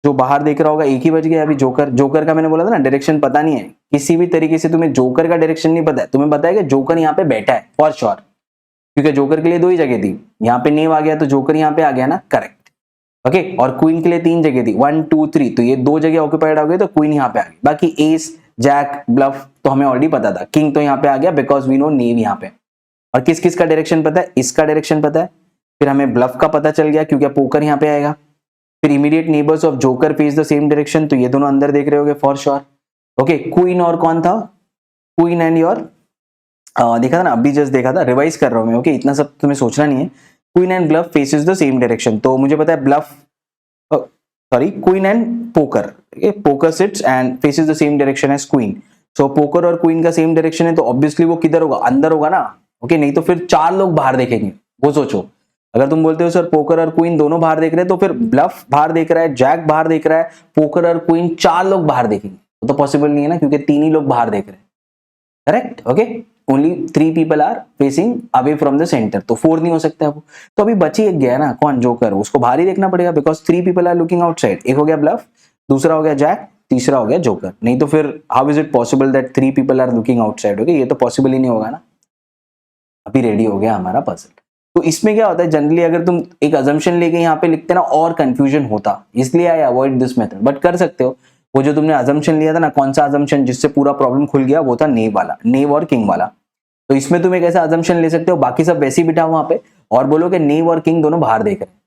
जो बाहर देख रहा होगा, एक ही बच गया। अभी जोकर, जोकर का मैंने बोला था ना डायरेक्शन पता नहीं है, किसी भी तरीके से तुम्हें जोकर का डायरेक्शन नहीं पता है, तुम्हें पता है कि जोकर यहाँ पे बैठा है फॉर श्योर, क्योंकि जोकर के लिए 2 ही जगह थी, यहाँ पे नेव आ गया तो जोकर यहाँ पे आ गया ना, करेक्ट। ओके और क्वीन के लिए 3 जगह थी, 1 2 3, तो ये 2 जगह ऑक्यूपाइड हो गई, तो क्वीन यहाँ पे आ गई। बाकी एस जैक ब्लफ तो हमें ऑलरेडी पता था, किंग तो यहाँ पे आ गया बिकॉज वी नो नेव यहाँ पे। और किस किस का डायरेक्शन पता है, इसका डायरेक्शन पता है, फिर हमें ब्लफ का पता चल गया क्योंकि पोकर यहाँ पे आएगा, फिर immediate neighbours of Joker face the same direction, तो ये दोनों अंदर देख रहे होगे फॉर श्योर। ओके क्वीन और कौन था, क्वीन एंड योर, देखा था ना अभी जस्ट देखा था, रिवाइज कर रहा हूं मैं। ओके इतना सब तुम्हें सोचना नहीं है। Queen and Bluff faces the same direction, तो मुझे पता है Bluff, sorry Queen and Poker, Poker sits and faces the same direction as Queen. So Poker और क्वीन का सेम डायरेक्शन है, तो ऑब्वियसली वो किधर होगा, अंदर होगा ना। ओके नहीं तो फिर 4 लोग बाहर देखेंगे, वो सोचो। अगर तुम बोलते हो सर पोकर और क्वीन दोनों बाहर देख रहे हैं, तो फिर ब्लफ बाहर देख रहा है, जैक बाहर देख रहा है, पोकर और क्वीन 4 लोग बाहर देखेंगे, तो पॉसिबल नहीं है ना, क्योंकि 3 ही लोग बाहर देख रहे हैं, correct. Okay only 3 people are facing away from the centre, तो 4 नहीं हो सकता है वो। तो अभी बची एक गया ना, कौन, जोकर, उसको बाहर ही देखना पड़ेगा because 3 people are looking outside. एक हो गया ब्लफ, दूसरा हो गया जैक, तीसरा हो गया जोकर। नहीं तो फिर how is it possible that 3 people are looking outside, okay, ये तो पॉसिबल ही नहीं होगा ना। अभी रेडी हो गया हमारा पजल। तो इसमें क्या होता है, जनरली अगर तुम एक अजम्पशन लेके यहाँ पे लिखते ना और कंफ्यूजन होता, इसलिए I avoid this method. But कर सकते हो, वो जो तुमने अजम्पशन लिया था ना, कौन सा अजम्पशन जिससे पूरा प्रॉब्लम खुल गया, वो था नेव वाला, नेव और किंग वाला। तो इसमें तुम एक ऐसा अजम्पशन ले सकते हो, बाकी सब वैसे ही बिठाओ वहां पे और बोलो कि नेव और किंग दोनों बाहर देख रहे हैं,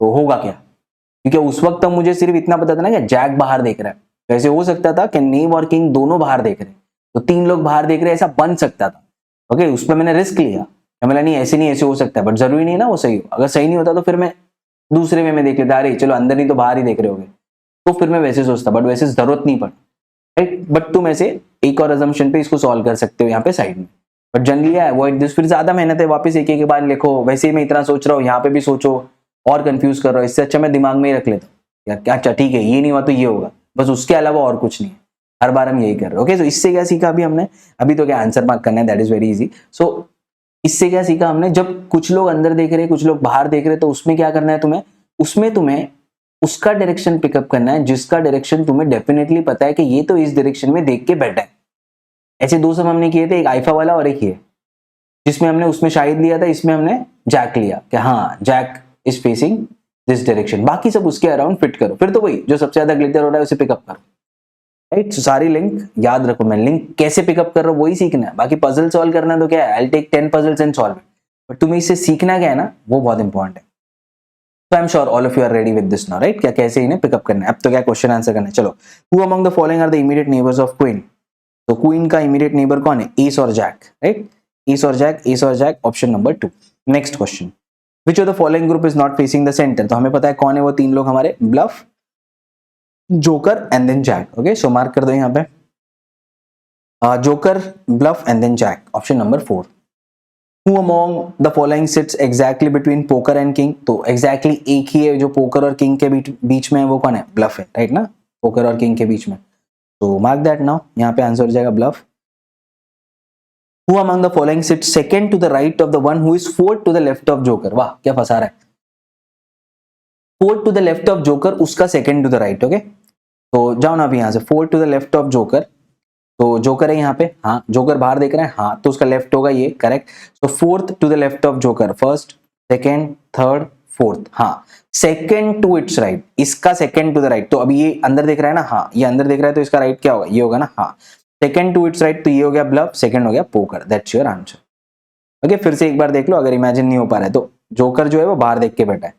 तो होगा क्या? क्योंकि उस वक्त तक मुझे सिर्फ इतना पता था ना कि जैक बाहर देख रहा है, वैसे हो सकता था कि नेव और किंग दोनों बाहर देख रहे हैं, तो 3 लोग बाहर देख रहे हैं, ऐसा बन सकता था। ओके, उसमें मैंने रिस्क लिया, मैं नहीं ऐसे हो सकता है, बट जरूरी नहीं ना वो सही हो। अगर सही नहीं होता तो फिर मैं दूसरे में देख लेता, अरे चलो अंदर नहीं तो बाहर ही देख रहे होगे, तो फिर मैं वैसे सोचता, बट वैसे जरूरत नहीं पड़ी, राइट। बट तुम ऐसे एक और अजम्पशन पे इसको सॉल्व कर सकते हो यहाँ पे साइड में, बट जनरली अवॉइड दिस, फिर ज्यादा मेहनत है, वापस एक एक बार लिखो, वैसे ही मैं इतना सोच रहा हूँ, यहाँ पे भी सोचो और कंफ्यूज कर रहा हूँ, इससे अच्छा मैं दिमाग में ही रख लेता हूँ यार, अच्छा ठीक है ये नहीं हुआ तो ये होगा, बस उसके अलावा और कुछ नहीं है, हर बार हम यही कर रहे हैं। ओके, तो इससे क्या सीखा अभी हमने, अभी तो क्या आंसर मार्क करना है, दैट इज वेरी इजी। सो इससे क्या सीखा हमने, जब कुछ लोग अंदर देख रहे हैं कुछ लोग बाहर देख रहे हैं, तो उसमें क्या करना है तुम्हें, उसमें तुम्हें उसका डायरेक्शन पिकअप करना है जिसका डायरेक्शन तुम्हें डेफिनेटली पता है कि ये तो इस डायरेक्शन में देख के बैठा है। ऐसे 2 सम हमने किए थे, एक आइफा वाला और एक ये, जिसमें हमने उसमें शाहिद लिया था, इसमें हमने जैक लिया कि हाँ Jack is facing this direction, बाकी सब उसके अराउंड फिट करो, फिर तो वही जो सबसे ज्यादा ग्लिटर हो रहा है उसे पिकअप करो, राइट। सारी लिंक याद रखो, मैं लिंक कैसे पिकअप कर रहा हूँ वही सीखना है, बाकी पजल सॉल्व करना है तो क्या है, I will take 10 puzzles and solve it, but तुम्हें इससे सीखना क्या है ना, वो बहुत इंपॉर्टेंट है। तो I am sure all of you are ready with this now, right. क्या कैसे इन्हें पिकअप करना है, अब तो क्या क्वेश्चन आंसर करना है। चलो, who among the following are the immediate neighbours of Queen, तो क्वीन का इमीडिएट नेबर कौन है, एस और जैक, राइट, एस और जैक, एस और Jack, option number 2। Next question, which of the following group is not facing the centre, तो हमें पता है कौन है वो 3 लोग हमारे, Bluff, Joker and then Jack. Okay, so mark कर दो यहाँ पे, Joker, Bluff and then Jack, option number 4। Who among the following sits exactly between poker and king, तो exactly एक ही है जो पोकर और किंग के बीच में है, वो कौन है, ब्लफ है, राइट ना, पोकर और किंग के बीच में, तो मार्क दैट नाउ, यहाँ पे आंसर हो जाएगा bulb. Who among the following sits second to the right of the one who is fourth to the left of joker, वाह क्या फंसा रहा है, fourth to the left of Joker उसका second to the right, okay, तो जाओ ना अभी यहाँ से, fourth to the left of Joker, तो जोकर है यहाँ पे, हाँ जोकर बाहर देख रहा है, हाँ तो उसका लेफ्ट होगा ये, करेक्ट। तो fourth to the left of Joker, first, second, third, fourth, हाँ सेकंड टू इट्स राइट, इसका सेकंड टू द राइट, तो अभी ये अंदर देख रहा है ना, हाँ ये अंदर देख रहा है, तो इसका राइट क्या होगा, ये होगा ना, हाँ सेकंड टू इट्स राइट, तो ये हो गया ब्लफ, सेकंड हो गया poker, that's your answer. Okay, फिर से एक बार देख लो, अगर इमेजिन नहीं हो पा रहा है तो जोकर जो है वो बाहर देख के बैठा है,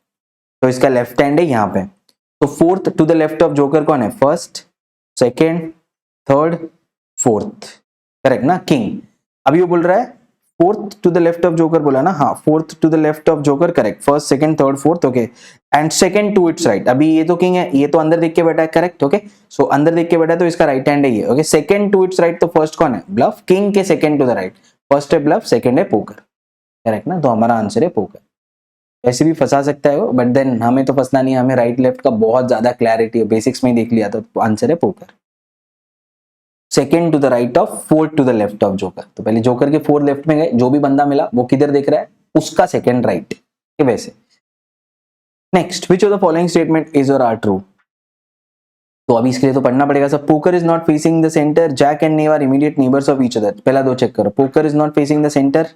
तो इसका लेफ्ट हैंड है यहाँ पे, तो fourth to the left of Joker कौन है, first, second, third, fourth, correct ना, किंग। अभी वो बोल रहा है fourth to the left of Joker बोला ना, हाँ fourth to the left of Joker, correct, first, second, third, fourth, okay, and second to its right, अभी ये तो किंग है, ये तो अंदर देख के बैठा है, करेक्ट, ओके, सो अंदर देख के बैठा है तो इसका राइट हैंड है ये, okay, second to its right, तो फर्स्ट कौन है, ब्लफ, किंग के second to the right, first है ब्लफ, सेकंड है पोकर, करेक्ट ना, तो हमारा आंसर है पोकर। ऐसे भी फंसा सकता है वो, बट देन हमें तो फंसना नहीं है, हमें राइट लेफ्ट का बहुत ज्यादा क्लैरिटी है, बेसिक्स में ही देख लिया, तो आंसर है Poker, second to the right of, fourth to the left of Joker, तो पहले जोकर के फोर्थ लेफ्ट में गए, जो भी बंदा मिला वो किधर देख रहा है, उसका सेकंड राइट के वैसे। Next, which of the following statement is और आर ट्रू, तो अभी इसके लिए तो पढ़ना पड़ेगा सब। Poker is not facing the centre, Jack and Knave are immediate neighbours of each other, पहला दो चेक करो, Poker is not facing the centre,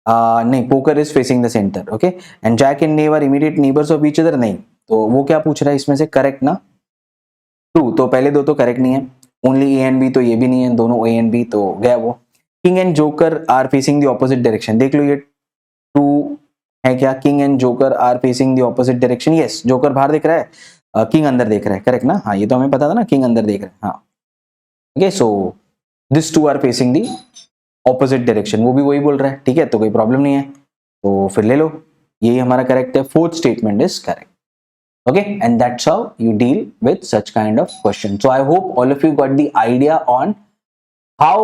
नहीं Poker is facing the centre, okay, and Jack and Knave are immediate neighbours of each other, नहीं, तो वो क्या पूछ रहा है इसमें से, करेक्ट ना, ट्रू, तो पहले दो तो करेक्ट नहीं है, ओनली ए एंड बी, तो ये भी नहीं है, दोनों ए एंड बी, तो गया वो। King and Joker are facing the opposite direction, देख लो ये ट्रू है क्या, King and Joker are facing the opposite direction, yes, Joker बाहर देख रहा है, किंग अंदर देख रहा है, करेक्ट ना, हाँ ये तो हमें पता था ना, किंग अंदर देख रहा है, हाँ okay, so this two are facing the opposite direction, वो भी वही बोल रहा है, ठीक है, तो कोई प्रॉब्लम नहीं है, तो फिर ले लो, यही हमारा करेक्ट है, fourth statement is correct. Okay, and that's how you deal with such kind of questions. So I hope all of you got the idea on how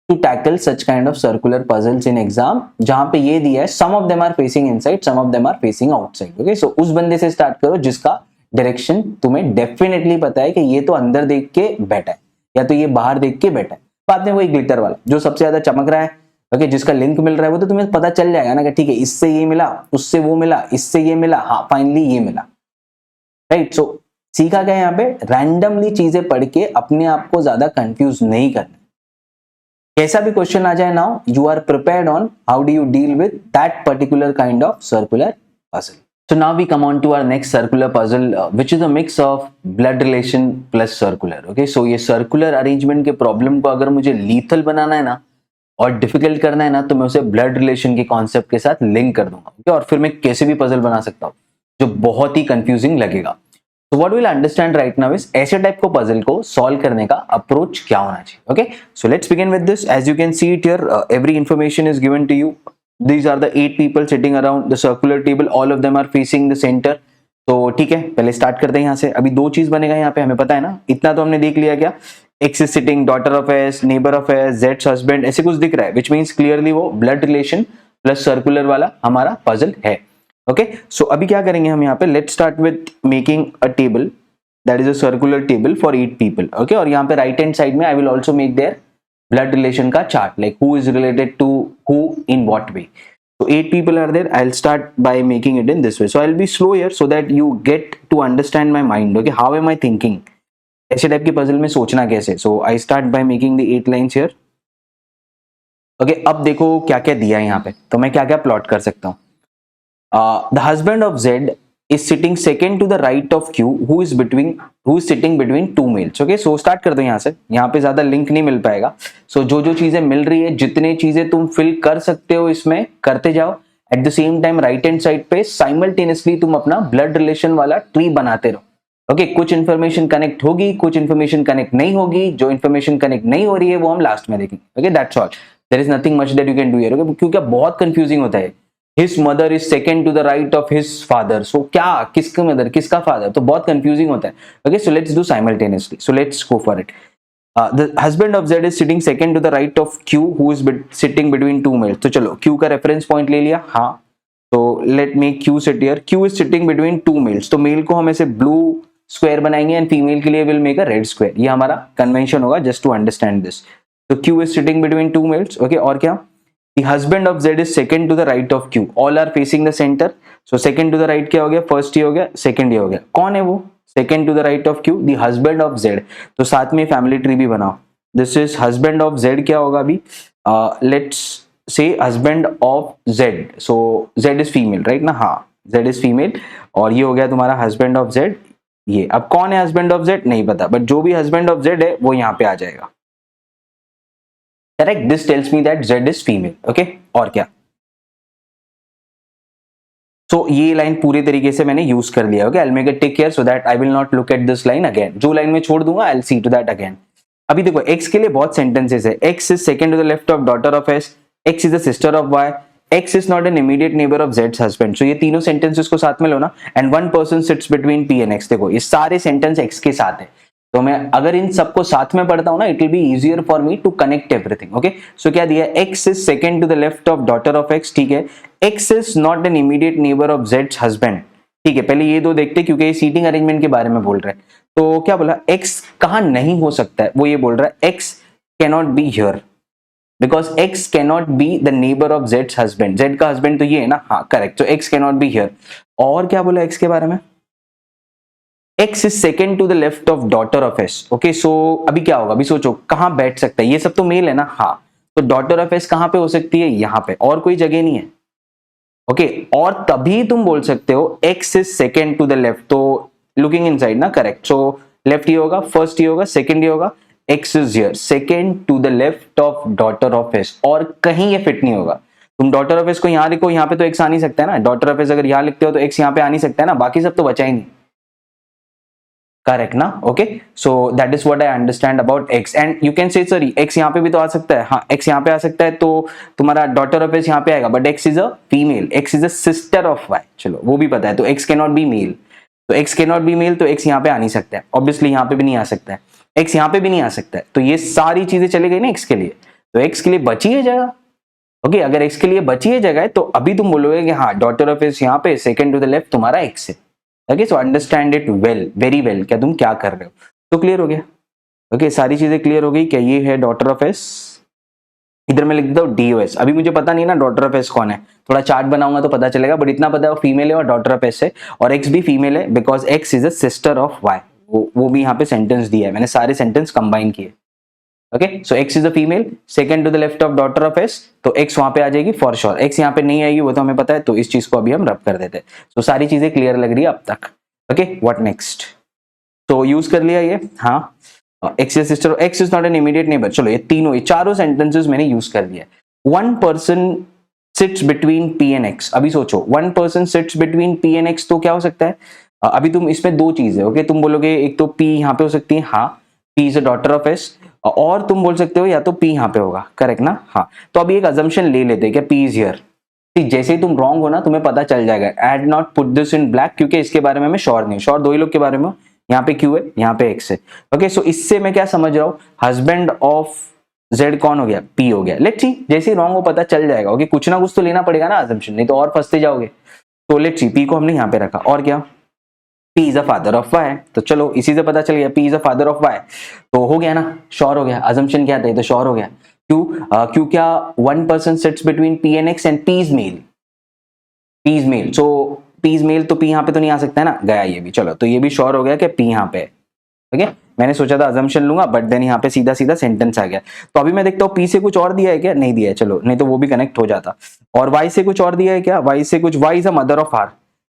to tackle such kind of circular puzzles in exam, जहां पे ये दिया है some of them are facing inside, some of them are facing outside. Okay, so उस बंदे से start करो जिसका डायरेक्शन तुम्हें डेफिनेटली पता है कि ये तो अंदर देख के बैठा है या तो ये बाहर देख के बैठा है, बाद में वही ग्लिटर वाला जो सबसे ज्यादा चमक रहा है, ओके, जिसका लिंक मिल रहा है, वो तो तुम्हें पता चल जाएगा ना कि ठीक है इससे ये मिला, उससे वो मिला, इससे ये मिला, हाँ फाइनली ये मिला, राइट। सो सीखा गया यहाँ पे रैंडमली चीजें पढ़ के अपने आप को ज्यादा कंफ्यूज नहीं करना। कैसा भी क्वेश्चन आ जाए now you are prepared on how do you deal with that particular kind of circular puzzle. So now we come on to our next circular puzzle, which is a mix of blood relation plus circular. Okay, so ये circular arrangement के problem को अगर मुझे lethal बनाना है ना और difficult करना है ना, तो मैं उसे blood relation के concept के साथ link कर दूंगा, okay? और फिर मैं कैसे भी puzzle बना सकता हूँ जो बहुत ही confusing लगेगा। So what we'll understand right now is ऐसे टाइप को puzzle को solve करने का approach क्या होना चाहिए। Okay, so let's begin with this. As you can see it here, every information is given to you. These are the 8 people sitting around the circular table. All of them are facing the center. तो ठीक है, पहले start करते हैं यहाँ से। अभी दो चीज बनेगा यहाँ पे, हमें पता है ना, इतना तो हमने देख लिया। क्या X is sitting, daughter of S, neighbor of S, Z's husband, ऐसे कुछ दिख रहा है, which means clearly वो blood relation plus circular वाला हमारा puzzle है। Okay, so अभी क्या करेंगे हम यहाँ पे, let's start with making a table that is a circular table for 8 people. Okay, और यहाँ पे right hand side में I will also make their blood relation का chart, like who is related to who in what way. So 8 people are there. I'll start by making it in this way. So I'll be slow here so that you get to understand my mind. Okay, how am I thinking? ऐसे type की puzzle में सोचना कैसे। So I start by making the 8 lines here. Okay, अब देखो क्या क्या दिया है यहाँ पे, तो मैं क्या क्या प्लॉट कर सकता हूँ। The husband of Z is sitting second to the right of Q, who is sitting between 2 males. Okay, so start कर दो यहाँ से। यहाँ पे ज्यादा लिंक नहीं मिल पाएगा। So जो जो चीजें मिल रही है, जितने चीजें तुम फिल कर सकते हो इसमें करते जाओ। Eight the same time right hand side पे साइमल्टेनियसली तुम अपना ब्लड रिलेशन वाला ट्री बनाते रहो। ओके, कुछ इन्फॉर्मेशन कनेक्ट होगी, कुछ इन्फॉर्मेशन कनेक्ट नहीं होगी। जो इन्फॉर्मेशन कनेक्ट नहीं हो रही है वो हम लास्ट में देखेंगे। Okay, that's all, there is nothing much that you can do here. Okay, क्योंकि बहुत कंफ्यूजिंग होता है। His mother is second to the right of his father. So क्या, किसका मदर किसका फादर, तो बहुत कंफ्यूजिंग होता है। Okay, so let's do simultaneously. So let's go for it. The husband of Z is sitting second to the right of Q, who is sitting between 2 males. तो चलो Q का reference point ले लिया। हाँ, तो let me Q sit here. Q is sitting between 2 males. तो mail को हम ऐसे ब्लू स्क्वायर बनाएंगे एंड फीमेल के लिए will make a red square. ये हमारा कन्वेंशन होगा जस्ट टू अंडरस्टैंड दिस। तो Q is sitting between 2 males. Okay, और क्या, The husband of Z is second to the right of Q. All are facing the center. So second to the right क्या हो गया, first ये हो गया, second ये हो गया। कौन है वो second to the right of Q? The husband of Z. तो साथ में फैमिली ट्री भी बनाओ। This is husband of Z क्या होगा अभी, let's say husband of Z. So Z is female, right ना? हाँ, Z is female और ये हो गया तुम्हारा husband of Z। ये अब कौन है husband of Z नहीं पता, बट जो भी husband of Z है वो यहाँ पे आ जाएगा। Correct, this tells me that Z is female. Okay, और क्या, so ये लाइन पूरे तरीके से मैंने यूज कर लिया। Okay, I'll make a tick here so that I will not look at this line again. जो लाइन में छोड़ दूंगा I'll see to that again. अभी देखो X के लिए बहुत सेंटेंसेस है। X is second to the left of daughter of S. X is the sister of Y. X is not an immediate neighbor of Z's husband. So ये तीनों sentences को साथ में लो ना, and one person sits between P and X। देखो ये सारे sentence X के साथ है, तो मैं अगर इन सबको साथ में पढ़ता हूं ना, it will be easier for me to connect everything. Okay, so क्या दिया, X is second to the left of daughter of X। ठीक है, X is not an immediate neighbor of Z's husband। ठीक है, पहले ये दो देखते क्योंकि ये सीटिंग अरेंजमेंट के बारे में बोल रहे हैं। तो क्या बोला, X कहां नहीं हो सकता है, वो ये बोल रहा है X cannot be here because X cannot be the neighbor of Z's husband। Z का हस्बैंड तो ये है ना, हाँ करेक्ट, तो X cannot be here। और क्या बोला X के बारे में, X is second to the left of daughter of S। Okay, so अभी क्या होगा, अभी सोचो कहां बैठ सकता है, ये सब तो मेल है ना, हाँ, तो daughter of S कहां पे हो सकती है, यहां पे, और कोई जगह नहीं है। ओके, और तभी तुम बोल सकते हो X is second to the left, तो लुकिंग इनसाइड ना, करेक्ट, सो लेफ्ट ही होगा, फर्स्ट ही होगा, सेकंड ही होगा। X is here second to the left of daughter of S, और कहीं ये फिट नहीं होगा। तुम daughter of S को यहां लिखो, यहाँ पे तो X आ नहीं सकता है ना, daughter of S अगर यहां लिखते हो तो X यहाँ पे आ नहीं सकता है ना, बाकी सब तो बचा ही नहीं। करेक्ट ना, okay, so that is what I understand about X। And you can say sorry X यहाँ पे भी तो आ सकता है, हाँ X यहाँ पे आ सकता है, तो तुम्हारा डॉटर ऑफ S यहाँ पे आएगा, but X is a female, X is a sister of Y। चलो वो भी पता है, तो X कैनॉट बी मेल, तो X कैनॉट बी मेल, तो X यहाँ पे आ नहीं सकता है, ऑब्वियसली यहाँ पे भी नहीं आ सकता है, X यहाँ पे भी नहीं आ सकता है, तो ये सारी चीजें चली गई ना X के लिए, तो X के लिए बची है जगह। ओके, अगर X के लिए बची है जगह तो अभी तुम बोलोगे कि हाँ डॉटर ऑफ S यहाँ पे, सेकंड टू द लेफ्ट तुम्हारा X है। Okay, so understand it well, very well, क्या तुम क्या कर रहे हो, तो क्लियर हो गया। ओके सारी चीजें क्लियर हो गई क्या? ये है डॉटर ऑफ एस, इधर मैं लिख देता हूँ DOS। अभी मुझे पता नहीं ना डॉटर ऑफ एस कौन है, थोड़ा चार्ट बनाऊंगा तो पता चलेगा, बट इतना पता है वो फीमेल है और डॉटर ऑफ एस है, और एक्स भी फीमेल है because X is a sister of Y. वो भी यहाँ पे सेंटेंस दिया है, मैंने सारे सेंटेंस कंबाइन किए। Okay so X is a female, second to the left of daughter of S, तो एक्स वहां पे आ जाएगी फॉर श्योर। एक्स यहाँ पे नहीं आएगी वो तो हमें पता है, तो इस चीज को अभी हम रब कर देते हैं। तो सारी चीजें क्लियर लग रही है अब तक। Okay what next? तो यूज कर लिया ये, हाँ x is sister, x is not an immediate neighbour. चलो ये तीनों, ये चारों सेंटेंसेस मैंने यूज कर दिया। One person sits between P and x. अभी सोचो one person sits between P and x, तो क्या हो सकता है? अभी तुम इसमें दो चीजें, ओके तुम बोलोगे एक तो पी यहाँ पे हो सकती है, हाँ P is a daughter of S, और तुम बोल सकते हो या तो पी यहाँ पे होगा, करेक्ट ना? हाँ तो अभी एक अजम्पशन ले लेते हैं क्या पी इज हियर। जैसे ही तुम रॉन्ग हो ना तुम्हें पता चल जाएगा, I had not put this in black क्योंकि इसके बारे में मैं श्योर नहीं हूँ, श्योर दो ही लोग के बारे में, यहाँ पे क्यू है यहाँ पे एक्स है। ओके सो इससे मैं क्या समझ रहा हूँ, हस्बैंड ऑफ जेड कौन हो गया? पी हो गया। लेट्स सी जैसे ही रॉन्ग हो पता चल जाएगा। ओके कुछ ना कुछ तो लेना पड़ेगा ना अजम्पशन, नहीं तो और फंसते जाओगे। तो लेट्स सी पी को हमने यहाँ पे रखा, और क्या P is a father of Y, तो चलो इसी से पता चल गया P is a father of Y, तो हो गया ना, श्योर हो गया। अजम्पशन क्या था? तो श्योर हो गया। क्यों क्या one person sits between P and X and P is male, P is male, so P is male तो P यहाँ पे तो नहीं आ सकता है ना, गया ये भी। चलो तो ये भी श्योर हो गया कि P यहाँ पे है। ओके मैंने सोचा था अजम्पशन लूंगा बट देन यहाँ पे सीधा सीधा सेंटेंस आ गया। तो अभी मैं देखता हूँ P से कुछ और दिया है क्या? नहीं दिया है, चलो नहीं तो वो भी कनेक्ट हो जाता। और Y से कुछ और दिया है क्या? Y से कुछ, Y is a mother of R,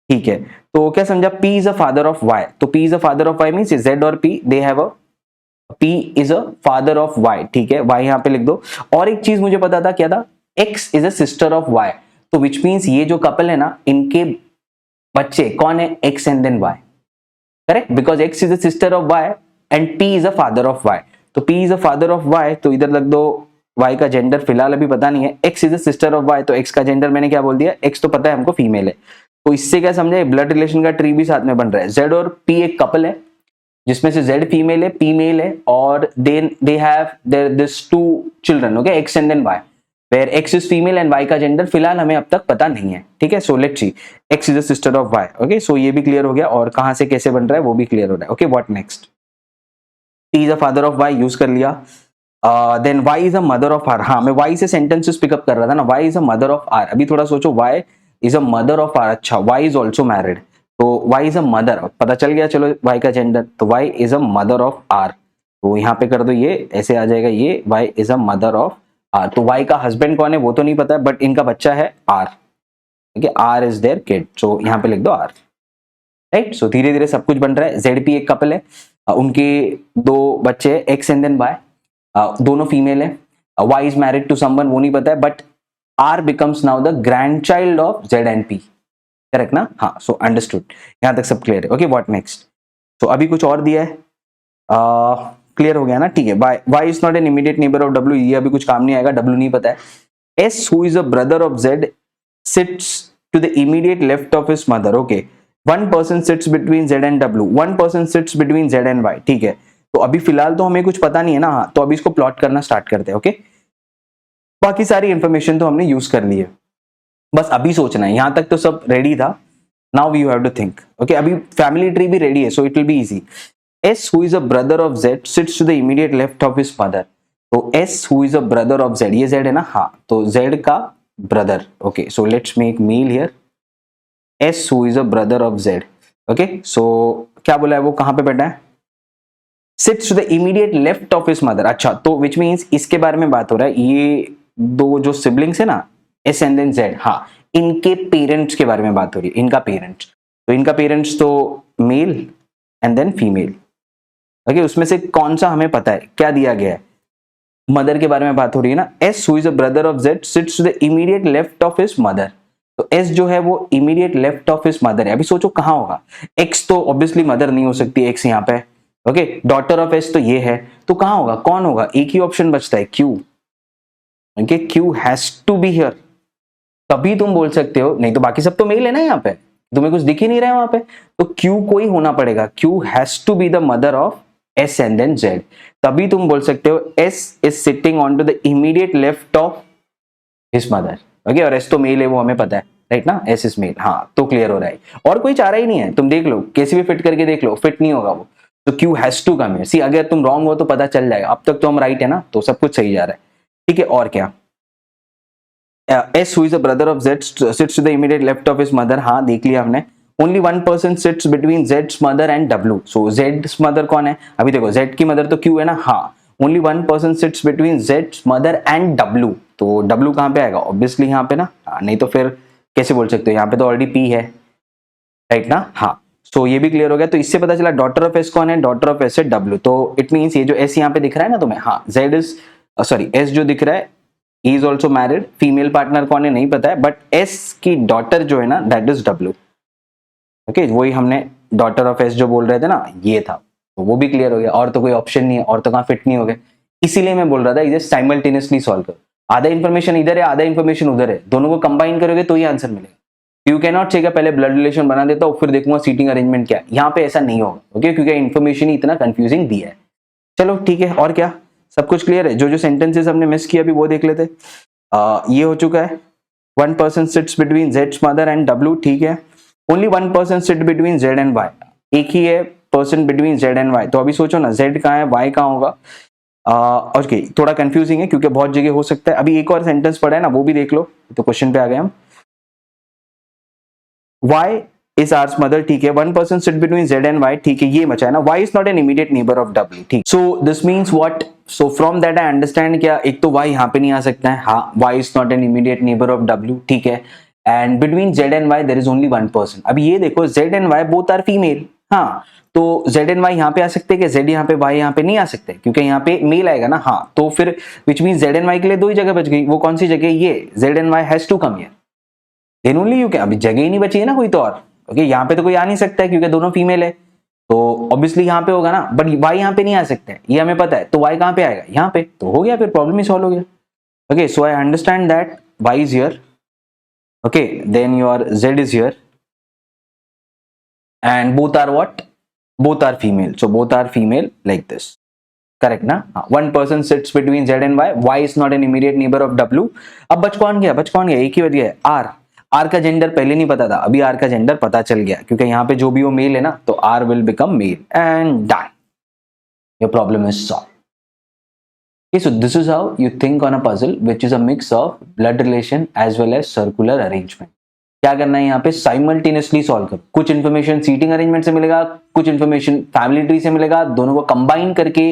ठीक है। तो क्या समझा? P is a father of Y, तो P is a father of Y means Z और P they have a, P is a father of Y, ठीक है Y यहाँ पे लिख दो। और एक चीज मुझे पता था, क्या था? X is a sister of Y, तो विच मींस ये जो कपल है ना इनके बच्चे कौन है? X and then Y, correct, because X is a sister of Y and P is a father of Y, तो P is a father of Y, तो इधर लग दो Y का जेंडर फिलहाल अभी पता नहीं है, X is a sister of Y, तो X का जेंडर मैंने क्या बोल दिया? X तो पता है हमको फीमेल है। तो इससे क्या समझे? ब्लड रिलेशन का ट्री भी साथ में बन रहा है। Z और P एक कपल है जिसमें से Z फीमेल है P मेल है, और they have this two children, okay X and then Y, where X is female and Y का जेंडर फिलहाल हमें अब तक पता नहीं है, ठीक है। So let's see X is a sister of Y, okay so ये भी क्लियर हो गया, और कहां से कैसे बन रहा है वो भी क्लियर हो रहा है। Okay what next? P is a father of Y use कर लिया, then Y is a mother of R। हाँ मैं Y से सेंटेंसेस पिकअप कर रहा था ना, Y is a mother of R। अभी थोड़ा सोचो, Y is a mother of R, अच्छा Y इज ऑल्सो मैरिड, तो Y इज अ मदर, पता चल गया चलो Y का जेंडर, तो Y is a mother of R, तो यहाँ पे कर दो ये ऐसे आ जाएगा, ये Y is a mother of R। तो Y का हस्बैंड कौन है वो तो नहीं पता है, बट इनका बच्चा है R, ठीक है R इज देयर किड, सो यहाँ पे लिख दो R, राइट। सो धीरे धीरे सब कुछ बन रहा है। ZP एक कपल है, उनके दो बच्चे हैं X एंड देन Y, दोनों फीमेल है। Y is married to someone वो नहीं पता है, but R becomes now the grandchild of Z and P, correct ना? हाँ सो अंडरस्टूड, यहाँ तक सब क्लियर है। Okay what next? तो अभी कुछ और दिया है, क्लियर हो गया ना, ठीक है। Y is not an immediate neighbour of W, ये अभी कुछ काम नहीं आएगा, W नहीं पता है। S who is a brother of Z sits to the immediate left of his mother, okay one person sits between Z and W, one person sits between Z and Y, ठीक है। तो अभी फिलहाल तो हमें कुछ पता नहीं है ना, हाँ तो अभी इसको प्लॉट करना स्टार्ट करते हैं। ओके बाकी सारी इंफॉर्मेशन तो हमने यूज कर ली है, बस अभी सोचना है, यहां तक तो सब रेडी था, now you have to think. Okay अभी फैमिली ट्री भी रेडी है, so it will be easy. S who is a brother of Z sits to the immediate left of his mother, तो S who is a brother of Z, ये Z है ना, हाँ तो Z का brother, okay so let's make male here, S who is a brother of Z, okay so क्या बोला है वो, कहां पे बैठा है? Sits to the immediate left of his mother, अच्छा तो which means इसके बारे में बात हो रहा है, ये दो जो सिबलिंग्स है ना S एंड देन Z, हाँ इनके पेरेंट्स के बारे में बात हो रही है, इनका पेरेंट्स, तो इनका पेरेंट्स तो male and then female, okay उसमें से कौन सा हमें पता है, क्या दिया गया है? मदर के बारे में बात हो रही है ना, S who is a brother of Z sits to the immediate left of his mother, तो S जो है वो immediate left of his mother है। अभी सोचो कहां होगा, X तो ऑब्वियसली मदर नहीं हो सकती, X यहाँ पे, ओके डॉटर ऑफ S तो ये है, तो कहां होगा, कौन होगा? एक ही ऑप्शन बचता है Q, okay Q has to be here, तभी तुम बोल सकते हो, नहीं तो बाकी सब तो मेल है ना, यहाँ पे तुम्हें कुछ दिख ही नहीं रहा है वहां पे, तो Q को ही होना पड़ेगा, Q has to be the mother of S and then Z, तभी तुम बोल सकते हो S is sitting on to the immediate left of his mother, okay और S तो मेल है वो हमें पता है, राइट ना, S इज मेल, हाँ तो क्लियर हो रहा है। और कोई चारा ही नहीं है, तुम देख लो कैसे भी फिट करके देख लो, फिट नहीं होगा वो, तो Q has to come here. See अगर तुम रॉन्ग हो तो पता चल जाएगा, अब तक तो हम राइट है ना, तो सब कुछ सही जा रहा है, ठीक है। और क्या, S who is the brother of Z sits to the immediate left of his mother, हाँ देख लिया हमने। Only one person sits between Z's mother and W, so Z's mother कौन है, अभी देखो Z की मदर तो Q है ना, हाँ। Only one person sits between Z's mother and W, तो W कहाँ पे आएगा, ऑब्वियसली यहाँ पे ना, नहीं तो फिर कैसे बोल सकते हो, यहाँ पे तो ऑलरेडी P है, राइट ना, हाँ। सो ये भी क्लियर हो गया। तो इससे पता चला डॉटर ऑफ S कौन है, डॉटर ऑफ S है W, तो इट मीन्स ये जो S यहाँ पे दिख रहा है ना तुम्हें, हाँ Z इज सॉरी S जो दिख रहा है ही is also married, female partner कौन है नहीं पता है, बट S की डॉटर जो है ना दैट इज W, ओके। वही हमने डॉटर ऑफ S जो बोल रहे थे ना ये था, तो वो भी क्लियर हो गया। और तो कोई ऑप्शन नहीं है, और तो कहाँ फिट नहीं हो गए, इसीलिए मैं बोल रहा था इसे साइमल्टेनियसली सॉल्व करो। आधा इन्फॉर्मेशन इधर है, आधा इन्फॉर्मेशन उधर है, दोनों को कंबाइन करोगे तो ही आंसर मिलेगा। यू कैन नॉट चेक पहले ब्लड रिलेशन बना देता हूँ फिर देखूंगा सीटिंग अरेंजमेंट क्या है, यहाँ पे ऐसा नहीं होगा, ओके, क्योंकि इन्फॉर्मेशन ही इतना कंफ्यूजिंग दिया है। चलो ठीक है, और क्या, सब कुछ क्लियर है। जो जो सेंटेंसेस हमने मिस किया अभी वो देख लेते। ये हो चुका है, वन पर्सन सिट्स बिटवीन जेड्स मदर एंड डब्ल्यू, ठीक है। Only one person sit between Z and Y, एक ही है person between Z and Y, तो अभी सोचो ना जेड कहाँ है वाई कहाँ होगा। ओके थोड़ा कंफ्यूजिंग है क्योंकि बहुत जगह हो सकता है। अभी एक और सेंटेंस पढ़ा है ना वो भी देख लो, तो क्वेश्चन पे आ गए हम। Y is R's mother, ठीक है। One person sit between Z and Y, ठीक है, ये बचा है ना। Y is not an immediate neighbor of W, ठीक। So this means what? So from that I understand क्या, एक तो Y यहाँ पे नहीं आ सकता है, हाँ Y is not an immediate neighbor of W, ठीक है। And between Z and Y there is only one person। अब ये देखो Z and Y both are female, हाँ, तो Z and Y यहाँ पे आ सकते हैं, Z यहाँ पे Y यहाँ पे नहीं आ सकते क्योंकि यहाँ पे मेल आएगा ना, हाँ, तो फिर which mean Z and Y के लिए दो ही जगह बच गई, वो कौन सी जगह, ये Z and Y has to come here, then only you can. अभी जगह ही नहीं बची है ना कोई तो और, ओके, यहाँ पे तो कोई आ नहीं सकता है क्योंकि दोनों फीमेल है, तो ऑब्वियसली यहाँ पे होगा ना, बट वाई यहाँ पे नहीं आ सकता है, ये हमें पता है, तो वाई कहाँ पे आएगा, यहाँ पे, तो हो गया, फिर प्रॉब्लम ही सॉल्व हो गया। Okay, so I understand that Y is here, okay, then your Z is here and both are what, both are female, so both are female like this, correct ना। One person sits between Z and Y, Y is not an immediate neighbour of W. अब बच कौन गया, बच कौन गया, एक ही बच गया, आर। आर का जेंडर पहले नहीं पता था, अभी आर का जेंडर पता चल गया क्योंकि यहाँ पे जो भी वो मेल है ना, तो R will become male and done, your problem is solve. Okay, so this is how you think on a puzzle which is a mix of blood relation as well as circular arrangement. क्या करना है यहाँ पे, simultaneously solve करो। कुछ information seating arrangement से मिलेगा, कुछ इन्फॉर्मेशन फैमिली ट्री से मिलेगा, दोनों को कंबाइन करके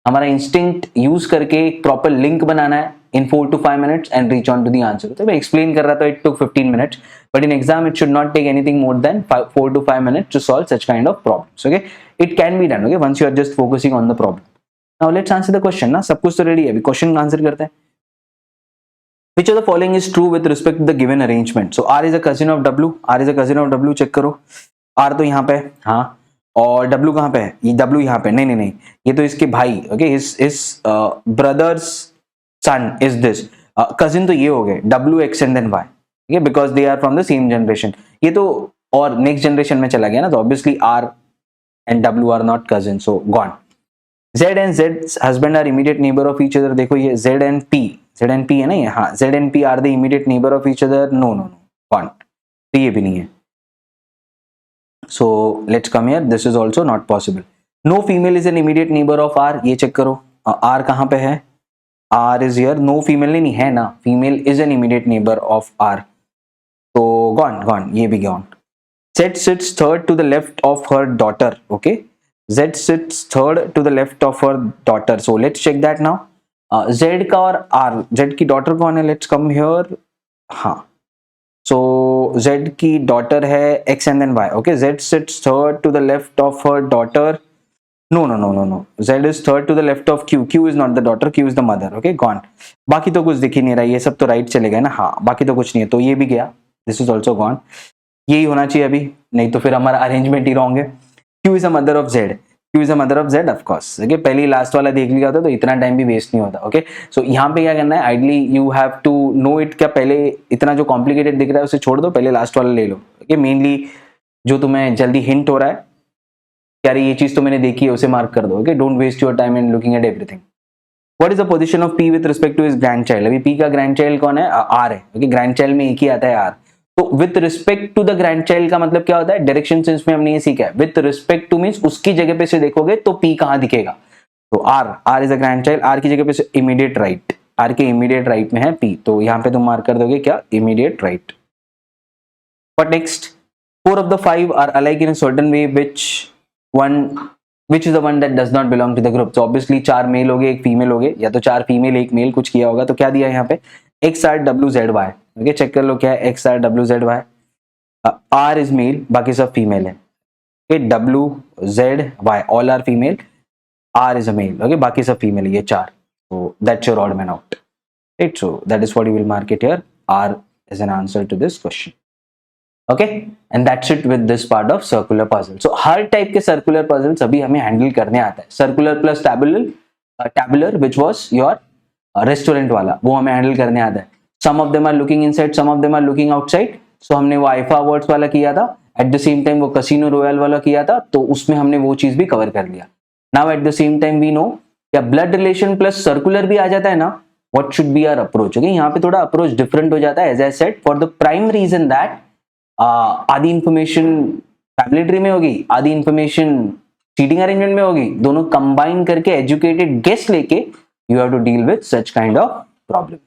हमारा इंस्टिंक्ट यूज करके एक प्रॉपर लिंक बनाना है in 4 to 5 minutes and reach on to the answer। तो मैं एक्सप्लेन कर रहा था, it took 15 minutes, but in exam it should not take anything more than 4 to 5 minutes to solve such kind of problems, okay। it can be done, okay, once you are just focusing on the problem। now let's answer the question ना, सब कुछ तो ready है, अभी question answer करते हैं। which of the following is true with respect to the given arrangement? so R is a cousin of W, R is a cousin of W, check करो, R तो यहाँ पे है, हाँ, और W कहाँ पे है, ये W यहाँ पे, नहीं, ये तो इसके भाई, ओके, इस brother's son is this, cousin तो ये हो गए W X and then Y, ठीक है, because they are from the same generation, ये तो और नेक्स्ट जनरेशन में चला गया ना, तो obviously R and W are not cousin, so gone. Z and Z's husband are immediate neighbor of each other, देखो ये Z and P है ना ये, हाँ, Z and P are the immediate neighbor of each other, no, gone, तो ये भी नहीं है, so let's come here, this is also not possible। no female is an immediate neighbor of R, ये चेक करो, R कहाँ पे है, R is here, no female नहीं है ना, female is an immediate neighbor of R, so gone, ये भी gone। Z sits third to the left of her daughter, okay, Z sits third to the left of her daughter, so let's check that now। Z का और R, Z की daughter कौन है, let's come here, हाँ, so Z की daughter है X and then Y, okay, Z sits third to the left of her daughter, no, Z is third to the left of Q, Q is not the daughter, Q is the mother, okay, gone। बाकी तो कुछ दिख ही नहीं रहा, ये सब तो right चले गए ना, हाँ, बाकी तो कुछ नहीं है, तो ये भी गया, दिस इज ऑल्सो गॉन, यही होना चाहिए अभी, नहीं तो फिर हमारा अरेंजमेंट ही रॉन्ग है। Q is a mother of Z, Q is a mother of Z, of course, okay, पहले लास्ट वाला देख लिया होता तो इतना टाइम भी वेस्ट नहीं होता, ओके। सो यहाँ पे क्या करना है, ideally you have to know it, क्या पहले इतना जो कॉम्प्लिकेटेड दिख रहा है उसे छोड़ दो, पहले लास्ट वाला ले लो, ओके, मेनली जो तुम्हें जल्दी हिंट हो रहा है, यार ये चीज तो मैंने देखी है, उसे मार्क कर दो, okay, don't waste your time in looking at everything. What is the position of P with respect to his grandchild, अभी P का ग्रैंडचाइल्ड कौन है, R है, ओके, ग्रैंडचाइल्ड में एक ही आता है R, तो with respect to the grandchild का मतलब क्या होता है, डायरेक्शन सेंस में हमने ये सीखा है, विथ रिस्पेक्ट टू मींस उसकी जगह पे से देखोगे तो पी कहां दिखेगा, तो R is a grandchild, R की जगह पे से इमीडिएट राइट, आर के इमीडिएट राइट में है पी, तो यहां पे तुम मार्क कर दोगे क्या, immediate right. But next 4 of the 5 are alike in a certain way, which is the one that does not belong to the group। तो obviously 4 मेल हो गए, एक फीमेल हो गए, या तो 4 फीमेल एक मेल कुछ किया होगा, तो क्या दिया यहाँ पे XRWZY। ओके, चेक कर लो क्या है XRWZY। R इज मेल, बाकी सब फीमेल है। Okay, WZY all are female, R is a male. Okay, बाकी सब फीमेल है, ये 4, so that's your odd man out, right? So that is what you will mark it here, R is an answer to this question। Okay, and that's it with this part of circular puzzle. So हर type के circular puzzles अभी हमें handle करने आता है। Circular plus tabular which was your restaurant वाला, वो हमें हैंडल करने आता है। Some of them are looking inside, some of them are looking outside. So हमने वो आईफा अवार्ड्स वाला किया था, एट द सेम टाइम वो कसिनो रॉयल वाला किया था, तो उसमें हमने वो चीज भी कवर कर लिया। Now at the same time we know या ब्लड रिलेशन प्लस सर्कुलर भी आ जाता है ना, what should be our approach. Okay, यहाँ पे थोड़ा अप्रोच डिफरेंट हो जाता है, as I said, for the prime reason that आधी इंफॉर्मेशन फैमिली ट्री में होगी, आधी इंफॉर्मेशन सीटिंग अरेंजमेंट में होगी, दोनों कंबाइन करके एजुकेटेड गेस लेके you have to deal with such kind of problems.